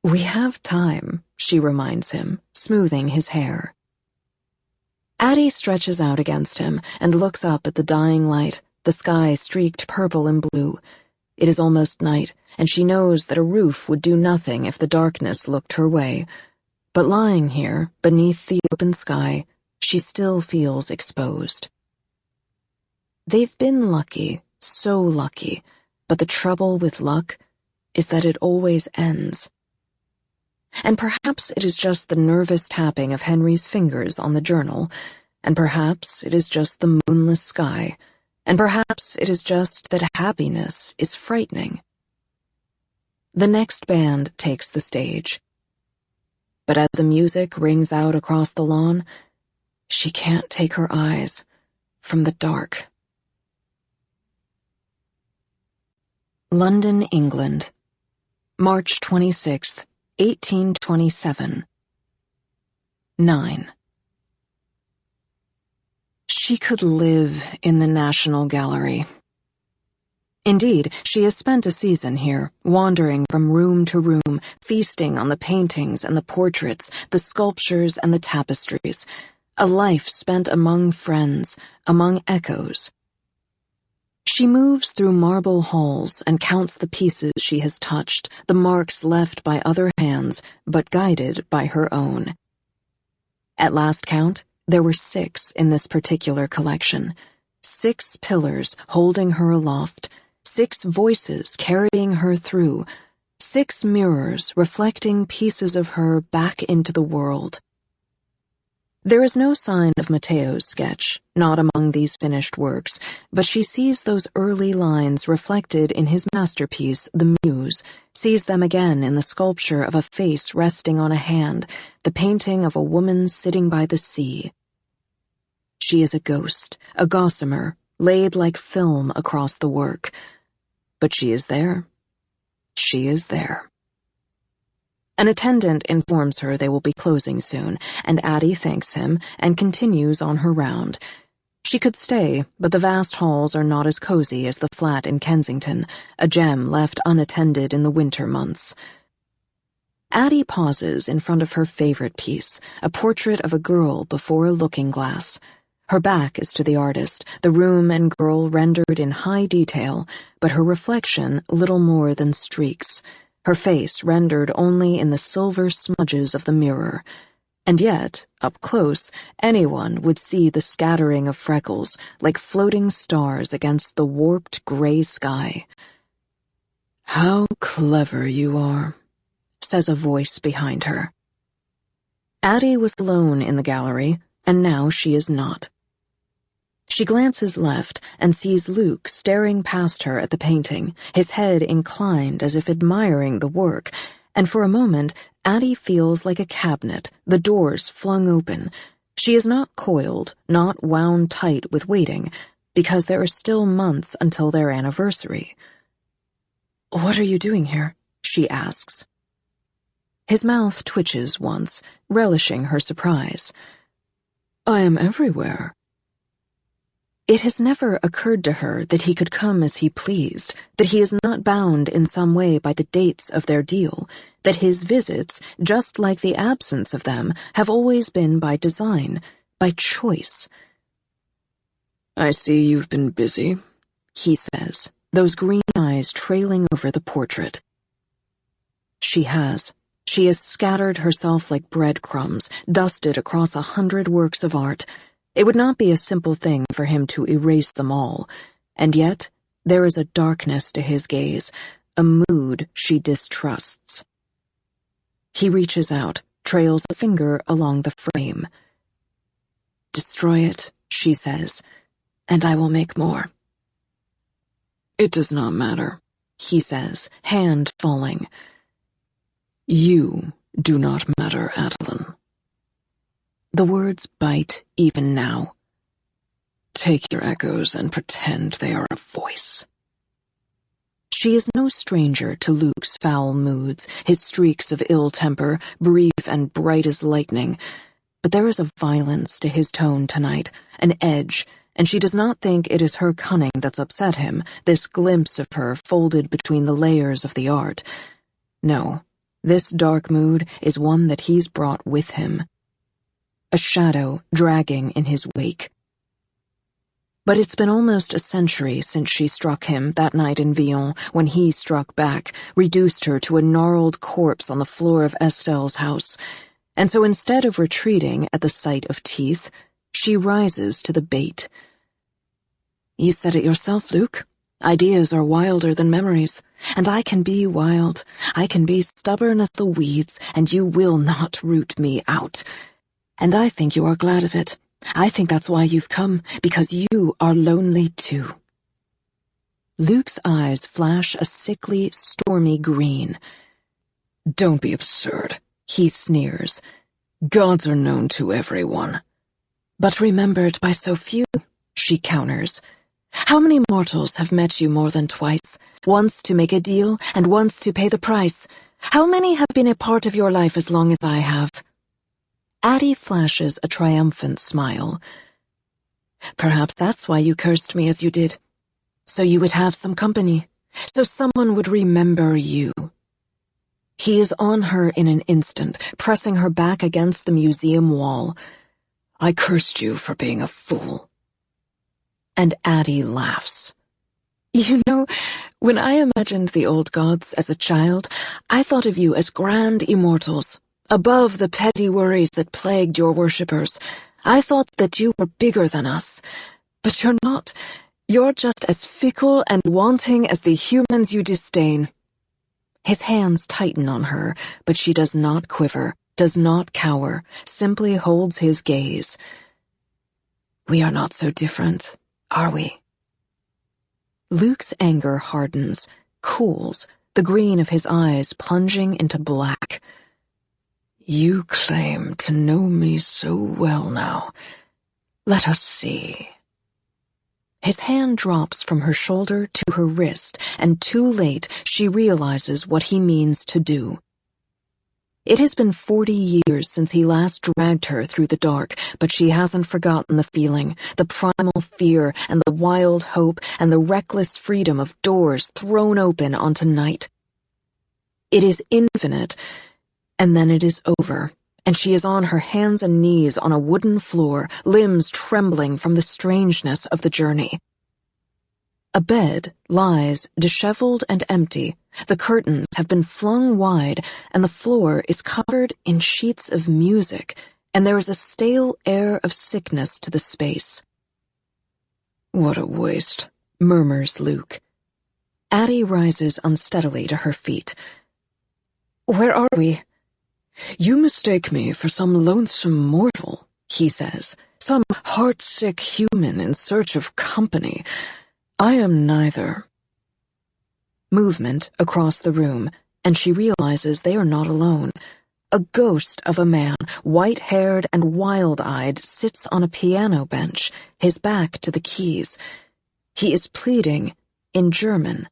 Speaker 1: "We have time," she reminds him, smoothing his hair. Addie stretches out against him and looks up at the dying light, the sky streaked purple and blue. It is almost night, and she knows that a roof would do nothing if the darkness looked her way. But lying here, beneath the open sky, she still feels exposed. They've been lucky, so lucky, but the trouble with luck is that it always ends. And perhaps it is just the nervous tapping of Henry's fingers on the journal, and perhaps it is just the moonless sky, and perhaps it is just that happiness is frightening. The next band takes the stage. But as the music rings out across the lawn, she can't take her eyes from the dark. London, England, March 26th, 1827. 9. She could live in the National Gallery. Indeed, she has spent a season here, wandering from room to room, feasting on the paintings and the portraits, the sculptures and the tapestries, a life spent among friends, among echoes. She moves through marble halls and counts the pieces she has touched, the marks left by other hands, but guided by her own. At last count, there were 6 in this particular collection, 6 pillars holding her aloft, 6 voices carrying her through, 6 mirrors reflecting pieces of her back into the world. There is no sign of Matteo's sketch, not among these finished works, but she sees those early lines reflected in his masterpiece, The Muse, sees them again in the sculpture of a face resting on a hand, the painting of a woman sitting by the sea. She is a ghost, a gossamer, laid like film across the work. But she is there. She is there. An attendant informs her they will be closing soon, and Addie thanks him and continues on her round. She could stay, but the vast halls are not as cozy as the flat in Kensington, a gem left unattended in the winter months. Addie pauses in front of her favorite piece, a portrait of a girl before a looking-glass. Her back is to the artist, the room and girl rendered in high detail, but her reflection little more than streaks, her face rendered only in the silver smudges of the mirror. And yet, up close, anyone would see the scattering of freckles, like floating stars against the warped gray sky. "How clever you are," says a voice behind her. Addie was alone in the gallery, and now she is not. She glances left and sees Luke staring past her at the painting, his head inclined as if admiring the work, and for a moment Addie feels like a cabinet, the doors flung open. She is not coiled, not wound tight with waiting, because there are still months until their anniversary. "What are you doing here?" she asks. His mouth twitches once, relishing her surprise. "I am everywhere." It has never occurred to her that he could come as he pleased, that he is not bound in some way by the dates of their deal, that his visits, just like the absence of them, have always been by design, by choice.
Speaker 2: "I see you've been busy,"
Speaker 1: he says, those green eyes trailing over the portrait. She has. She has scattered herself like breadcrumbs, dusted across 100 works of art. It would not be a simple thing for him to erase them all, and yet there is a darkness to his gaze, a mood she distrusts. He reaches out, trails a finger along the frame. "Destroy it," she says, "and I will make more."
Speaker 2: "It does not matter,"
Speaker 1: he says, hand falling.
Speaker 2: "You do not matter, Adeline."
Speaker 1: The words bite even now.
Speaker 2: "Take your echoes and pretend they are a voice."
Speaker 1: She is no stranger to Luke's foul moods, his streaks of ill temper, brief and bright as lightning, but there is a violence to his tone tonight, an edge, and she does not think it is her cunning that's upset him, this glimpse of her folded between the layers of the art. No, this dark mood is one that he's brought with him. A shadow dragging in his wake. But it's been almost a century since she struck him that night in Villon, when he struck back, reduced her to a gnarled corpse on the floor of Estelle's house. And so instead of retreating at the sight of teeth, she rises to the bait. "You said it yourself, Luke. Ideas are wilder than memories, and I can be wild. I can be stubborn as the weeds, and you will not root me out. And I think you are glad of it. I think that's why you've come, because you are lonely too." Luke's eyes flash a sickly, stormy green.
Speaker 2: "Don't be absurd,"
Speaker 1: he sneers.
Speaker 2: "Gods are known to everyone."
Speaker 1: "But remembered by so few," she counters. "How many mortals have met you more than twice, once to make a deal and once to pay the price? How many have been a part of your life as long as I have?" Addie flashes a triumphant smile. "Perhaps that's why you cursed me as you did. So you would have some company, so someone would remember you." He is on her in an instant, pressing her back against the museum wall.
Speaker 2: "I cursed you for being a fool."
Speaker 1: And Addie laughs. "You know, when I imagined the old gods as a child, I thought of you as grand immortals, above the petty worries that plagued your worshippers. I thought that you were bigger than us. But you're not. You're just as fickle and wanting as the humans you disdain." His hands tighten on her, but she does not quiver, does not cower, simply holds his gaze. "We are not so different, are we?" Luke's anger hardens, cools, the green of his eyes plunging into black.
Speaker 2: "You claim to know me so well now. Let us see."
Speaker 1: His hand drops from her shoulder to her wrist, and too late she realizes what he means to do. It has been 40 years since he last dragged her through the dark, but she hasn't forgotten the feeling, the primal fear and the wild hope and the reckless freedom of doors thrown open onto night. It is infinite, and then it is over, and she is on her hands and knees on a wooden floor, limbs trembling from the strangeness of the journey. A bed lies disheveled and empty. The curtains have been flung wide, and the floor is covered in sheets of music, and there is a stale air of sickness to the space.
Speaker 2: "What a waste,"
Speaker 1: murmurs Luke. Addie rises unsteadily to her feet. "Where are we?"
Speaker 2: "You mistake me for some lonesome mortal," he says, "some heartsick human in search of company. I am neither."
Speaker 1: Movement across the room, and she realizes they are not alone. A ghost of a man, white-haired and wild-eyed, sits on a piano bench, his back to the keys. He is pleading in German.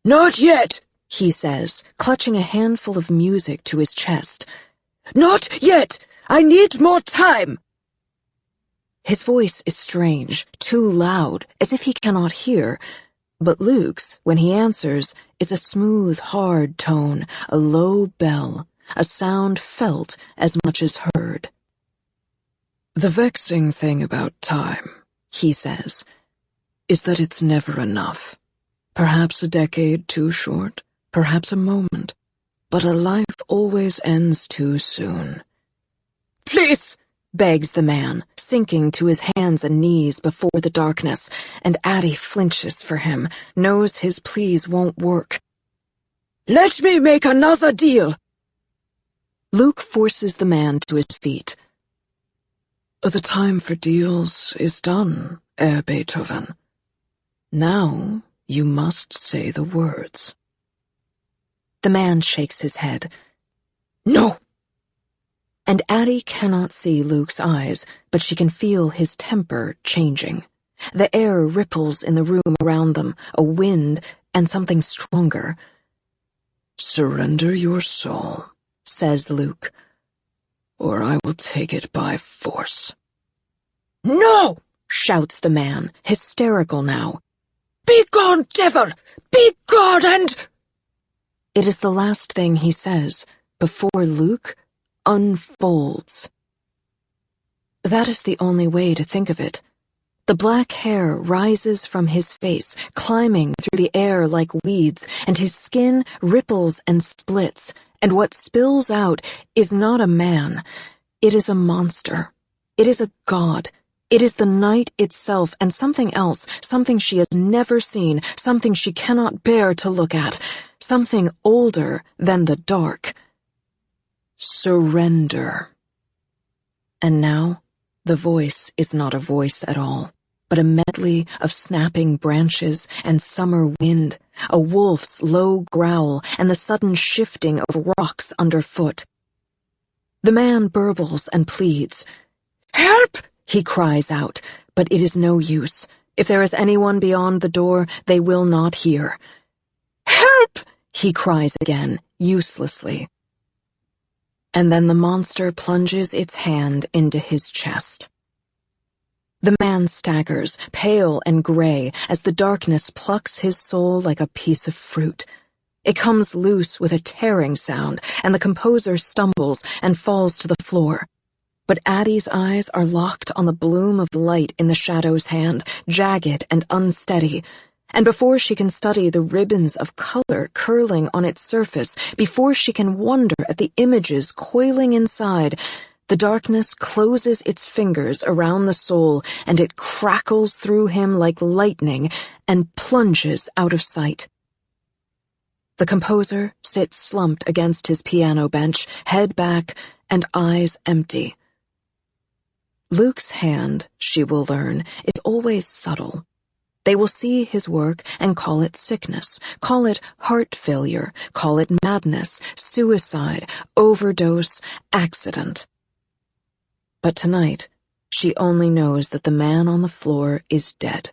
Speaker 2: "Not yet,"
Speaker 1: he says, clutching a handful of music to his chest.
Speaker 2: "Not yet! I need more time!"
Speaker 1: His voice is strange, too loud, as if he cannot hear, but Luke's, when he answers, is a smooth, hard tone, a low bell, a sound felt as much as heard.
Speaker 2: The vexing thing about time, he says, is that it's never enough. Perhaps a decade too short, perhaps a moment, but a life always ends too soon.
Speaker 1: Please, begs the man, sinking to his hands and knees before the darkness, and Addie flinches for him, knows his pleas won't work.
Speaker 2: Let me make another deal!
Speaker 1: Luke forces the man to his feet.
Speaker 2: The time for deals is done, Herr Beethoven. Now you must say the words.
Speaker 1: The man shakes his head.
Speaker 2: No!
Speaker 1: And Addie cannot see Luke's eyes, but she can feel his temper changing. The air ripples in the room around them, a wind and something stronger.
Speaker 2: Surrender your soul,
Speaker 1: says Luke,
Speaker 2: or I will take it by force.
Speaker 1: No! Shouts the man, hysterical now.
Speaker 2: Begone, devil! Begone and...
Speaker 1: It is the last thing he says, before Luke unfolds. That is the only way to think of it. The black hair rises from his face, climbing through the air like weeds, and his skin ripples and splits, and what spills out is not a man. It is a monster. It is a god. It is the night itself and something else, something she has never seen, something she cannot bear to look at, something older than the dark. Surrender. And now, the voice is not a voice at all, but a medley of snapping branches and summer wind, a wolf's low growl and the sudden shifting of rocks underfoot. The man burbles and pleads. Help! He cries out, but it is no use. If there is anyone beyond the door, they will not hear. Help! He cries again, uselessly. And then the monster plunges its hand into his chest. The man staggers, pale and gray, as the darkness plucks his soul like a piece of fruit. It comes loose with a tearing sound, and the composer stumbles and falls to the floor. But Addie's eyes are locked on the bloom of light in the shadow's hand, jagged and unsteady, and before she can study the ribbons of color curling on its surface, before she can wonder at the images coiling inside, the darkness closes its fingers around the soul, and it crackles through him like lightning and plunges out of sight. The composer sits slumped against his piano bench, head back and eyes empty. Luke's hand, she will learn, is always subtle. They will see his work and call it sickness, call it heart failure, call it madness, suicide, overdose, accident. But tonight, she only knows that the man on the floor is dead.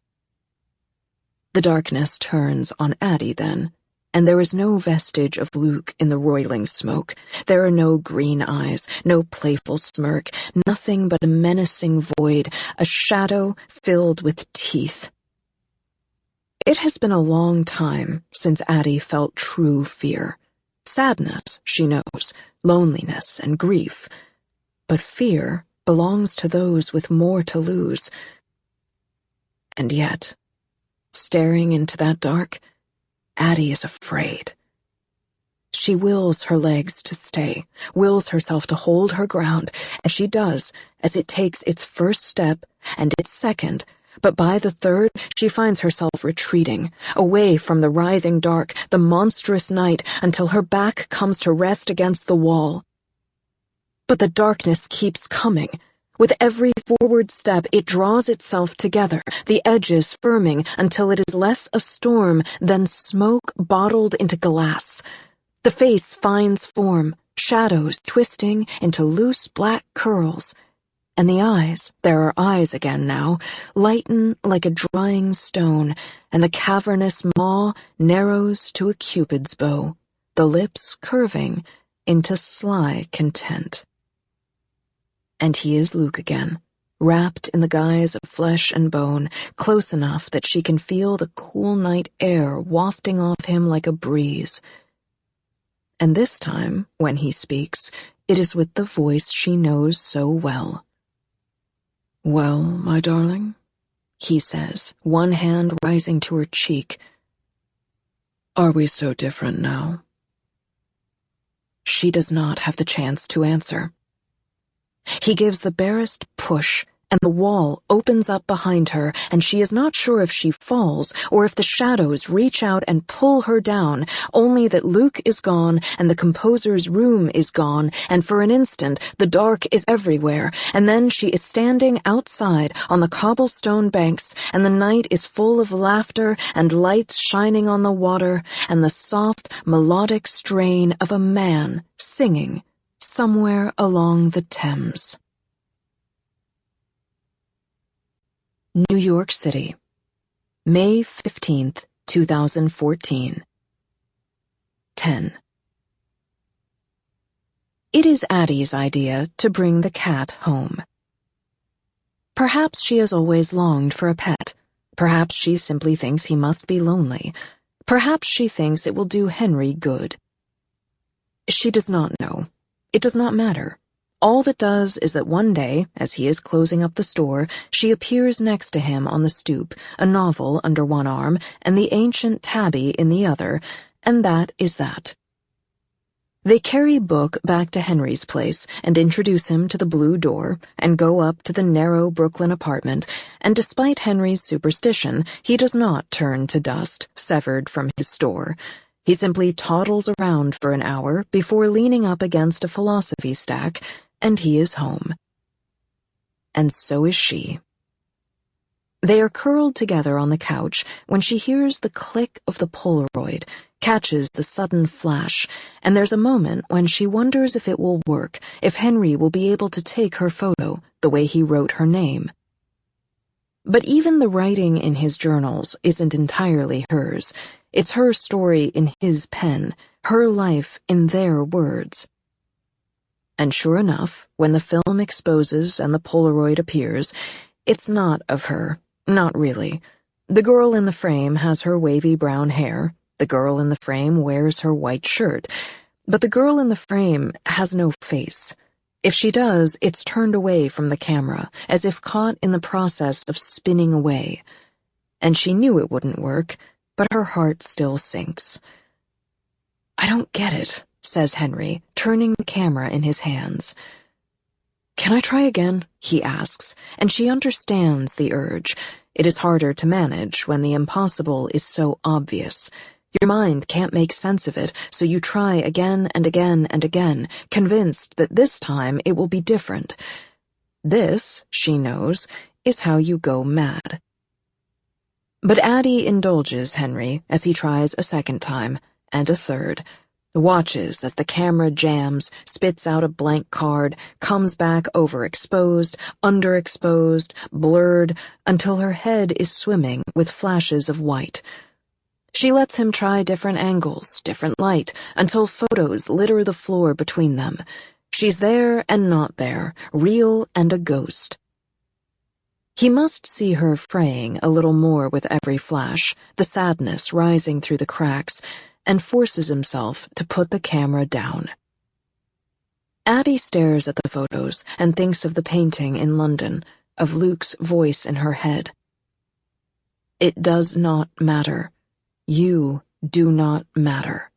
Speaker 1: The darkness turns on Addie then, and there is no vestige of Luke in the roiling smoke. There are no green eyes, no playful smirk, nothing but a menacing void, a shadow filled with teeth. It has been a long time since Addie felt true fear. Sadness, she knows, loneliness and grief. But fear belongs to those with more to lose. And yet, staring into that dark, Addie is afraid. She wills her legs to stay, wills herself to hold her ground, and she does, as it takes its first step and its second, but by the third she finds herself retreating, away from the writhing dark, the monstrous night, until her back comes to rest against the wall. But the darkness keeps coming. With every forward step, it draws itself together, the edges firming until it is less a storm than smoke bottled into glass. The face finds form, shadows twisting into loose black curls. And the eyes, there are eyes again now, lighten like a drying stone, and the cavernous maw narrows to a cupid's bow, the lips curving into sly content. And he is Luke again, wrapped in the guise of flesh and bone, close enough that she can feel the cool night air wafting off him like a breeze. And this time, when he speaks, it is with the voice she knows so well.
Speaker 2: "Well, my darling,"
Speaker 1: he says, one hand rising to her cheek.
Speaker 2: "Are we so different now?"
Speaker 1: She does not have the chance to answer. He gives the barest push, and the wall opens up behind her, and she is not sure if she falls or if the shadows reach out and pull her down, only that Luke is gone and the composer's room is gone, and for an instant the dark is everywhere, and then she is standing outside on the cobblestone banks, and the night is full of laughter and lights shining on the water, and the soft, melodic strain of a man singing somewhere along the Thames. New York City, May 15th, 2014. 10. It is Addie's idea to bring the cat home. Perhaps she has always longed for a pet. Perhaps she simply thinks he must be lonely. Perhaps she thinks it will do Henry good. She does not know. It does not matter. All that does is that one day, as he is closing up the store, she appears next to him on the stoop, a novel under one arm and the ancient tabby in the other, and that is that. They carry Book back to Henry's place and introduce him to the blue door and go up to the narrow Brooklyn apartment, and despite Henry's superstition, he does not turn to dust, severed from his store. He simply toddles around for an hour before leaning up against a philosophy stack, and he is home. And so is she. They are curled together on the couch when she hears the click of the Polaroid, catches the sudden flash, and there's a moment when she wonders if it will work, if Henry will be able to take her photo the way he wrote her name. But even the writing in his journals isn't entirely hers. It's her story in his pen, her life in their words. And sure enough, when the film exposes and the Polaroid appears, it's not of her, not really. The girl in the frame has her wavy brown hair, the girl in the frame wears her white shirt, but the girl in the frame has no face. If she does, it's turned away from the camera, as if caught in the process of spinning away. And she knew it wouldn't work, but her heart still sinks. "I don't get it," says Henry, turning the camera in his hands. "Can I try again?" he asks, and she understands the urge. It is harder to manage when the impossible is so obvious. Your mind can't make sense of it, so you try again and again and again, convinced that this time it will be different. This, she knows, is how you go mad. But Addie indulges Henry as he tries a second time, and a third. Watches as the camera jams, spits out a blank card, comes back overexposed, underexposed, blurred, until her head is swimming with flashes of white. She lets him try different angles, different light, until photos litter the floor between them. She's there and not there, real and a ghost. He must see her fraying a little more with every flash, the sadness rising through the cracks, and forces himself to put the camera down. Addie stares at the photos and thinks of the painting in London, of Luke's voice in her head. It does not matter. You do not matter.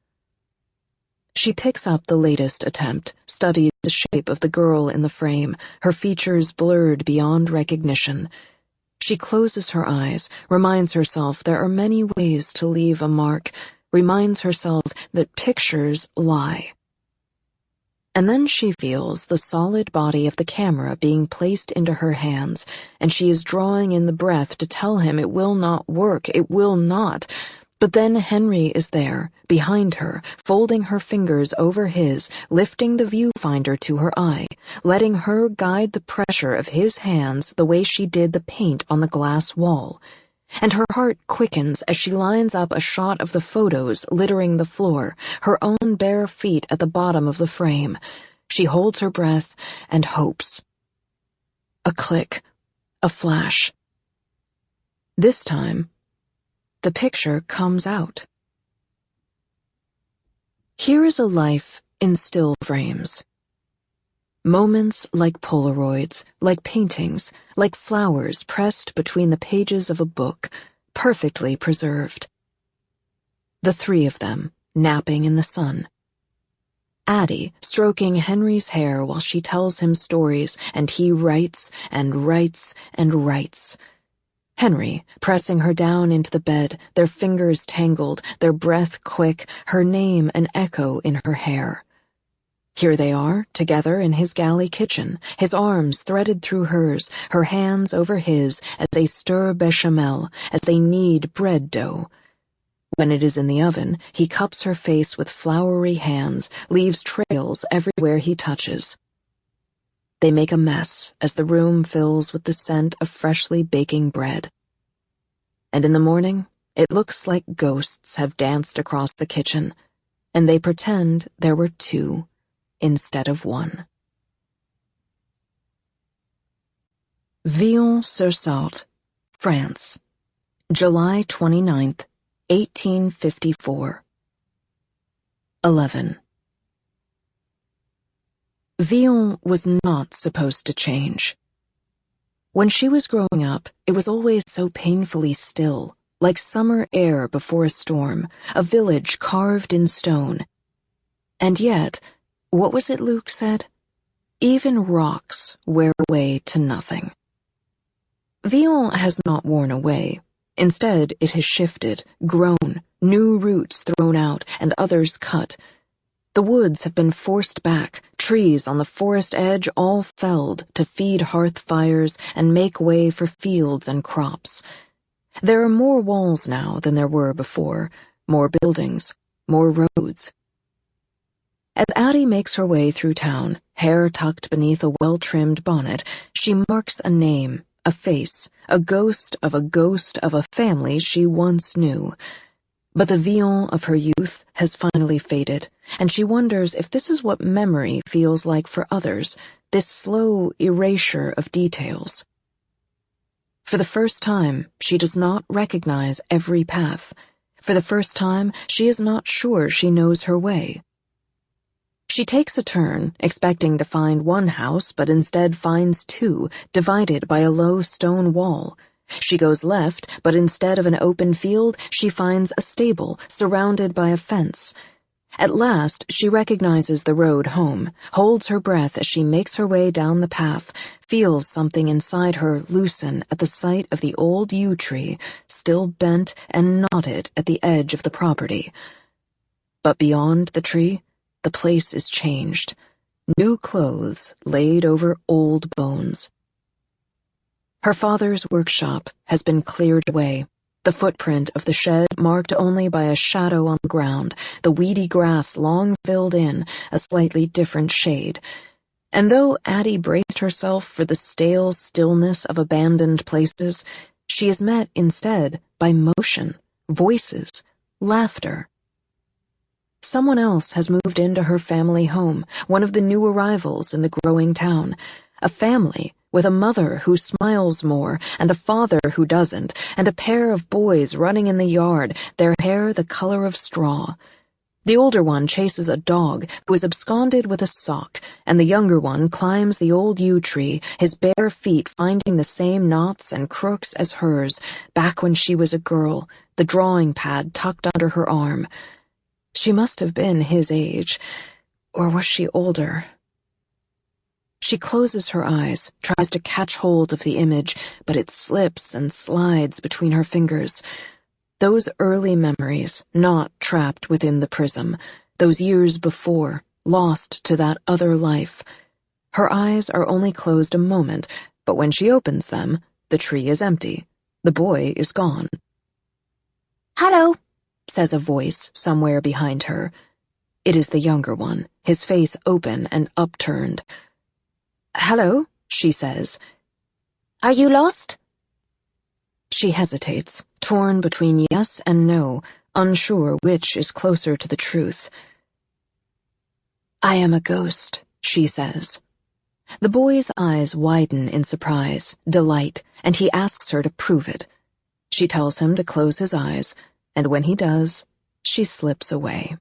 Speaker 1: She picks up the latest attempt, studies the shape of the girl in the frame, her features blurred beyond recognition. She closes her eyes, reminds herself there are many ways to leave a mark, reminds herself that pictures lie. And then she feels the solid body of the camera being placed into her hands, and she is drawing in the breath to tell him it will not work, it will not. But then Henry is there, behind her, folding her fingers over his, lifting the viewfinder to her eye, letting her guide the pressure of his hands the way she did the paint on the glass wall. And her heart quickens as she lines up a shot of the photos littering the floor, her own bare feet at the bottom of the frame. She holds her breath and hopes. a click, a flash. This time, the picture comes out. Here is a life in still frames. Moments like Polaroids, like paintings, like flowers pressed between the pages of a book, perfectly preserved. The three of them, napping in the sun. Addie stroking Henry's hair while she tells him stories, and he writes and writes and writes. Henry pressing her down into the bed, their fingers tangled, their breath quick, her name an echo in her hair. Here they are, together in his galley kitchen, his arms threaded through hers, her hands over his as they stir bechamel, as they knead bread dough. When it is in the oven, he cups her face with floury hands, leaves trails everywhere he touches. They make a mess as the room fills with the scent of freshly baking bread. And in the morning, it looks like ghosts have danced across the kitchen, and they pretend there were two instead of one. Villon-sur-Saulx, France, July 29th, 1854. 11. Villon was not supposed to change. When she was growing up, it was always so painfully still, like summer air before a storm, a village carved in stone. And yet, what was it Luke said? Even rocks wear away to nothing. Villon has not worn away. Instead, it has shifted, grown, new roots thrown out, and others cut. The woods have been forced back, trees on the forest edge all felled to feed hearth fires and make way for fields and crops. There are more walls now than there were before, more buildings, more roads. As Addie makes her way through town, hair tucked beneath a well-trimmed bonnet, she marks a name, a face, a ghost of a family she once knew. But the Villon of her youth has finally faded, and she wonders if this is what memory feels like for others, this slow erasure of details. For the first time, she does not recognize every path. For the first time, she is not sure she knows her way. She takes a turn, expecting to find one house, but instead finds two, divided by a low stone wall. She goes left, but instead of an open field, she finds a stable, surrounded by a fence. At last, she recognizes the road home, holds her breath as she makes her way down the path, feels something inside her loosen at the sight of the old yew tree, still bent and knotted at the edge of the property. But beyond the tree, the place is changed. New clothes laid over old bones. Her father's workshop has been cleared away, the footprint of the shed marked only by a shadow on the ground, the weedy grass long filled in, a slightly different shade. And though Addie braced herself for the stale stillness of abandoned places, she is met instead by motion, voices, laughter. Someone else has moved into her family home, one of the new arrivals in the growing town. A family with a mother who smiles more, and a father who doesn't, and a pair of boys running in the yard, their hair the color of straw. The older one chases a dog who is absconded with a sock, and the younger one climbs the old yew tree, his bare feet finding the same knots and crooks as hers, back when she was a girl, the drawing pad tucked under her arm. She must have been his age, or was she older? She closes her eyes, tries to catch hold of the image, but it slips and slides between her fingers. Those early memories, not trapped within the prism, those years before, lost to that other life. Her eyes are only closed a moment, but when she opens them, the tree is empty. The boy is gone. "Hello," says a voice somewhere behind her. It is the younger one, his face open and upturned. "Hello," she says. "Are you lost?" She hesitates, torn between yes and no, unsure which is closer to the truth. "I am a ghost," she says. The boy's eyes widen in surprise, delight, and he asks her to prove it. She tells him to close his eyes, and when he does, she slips away.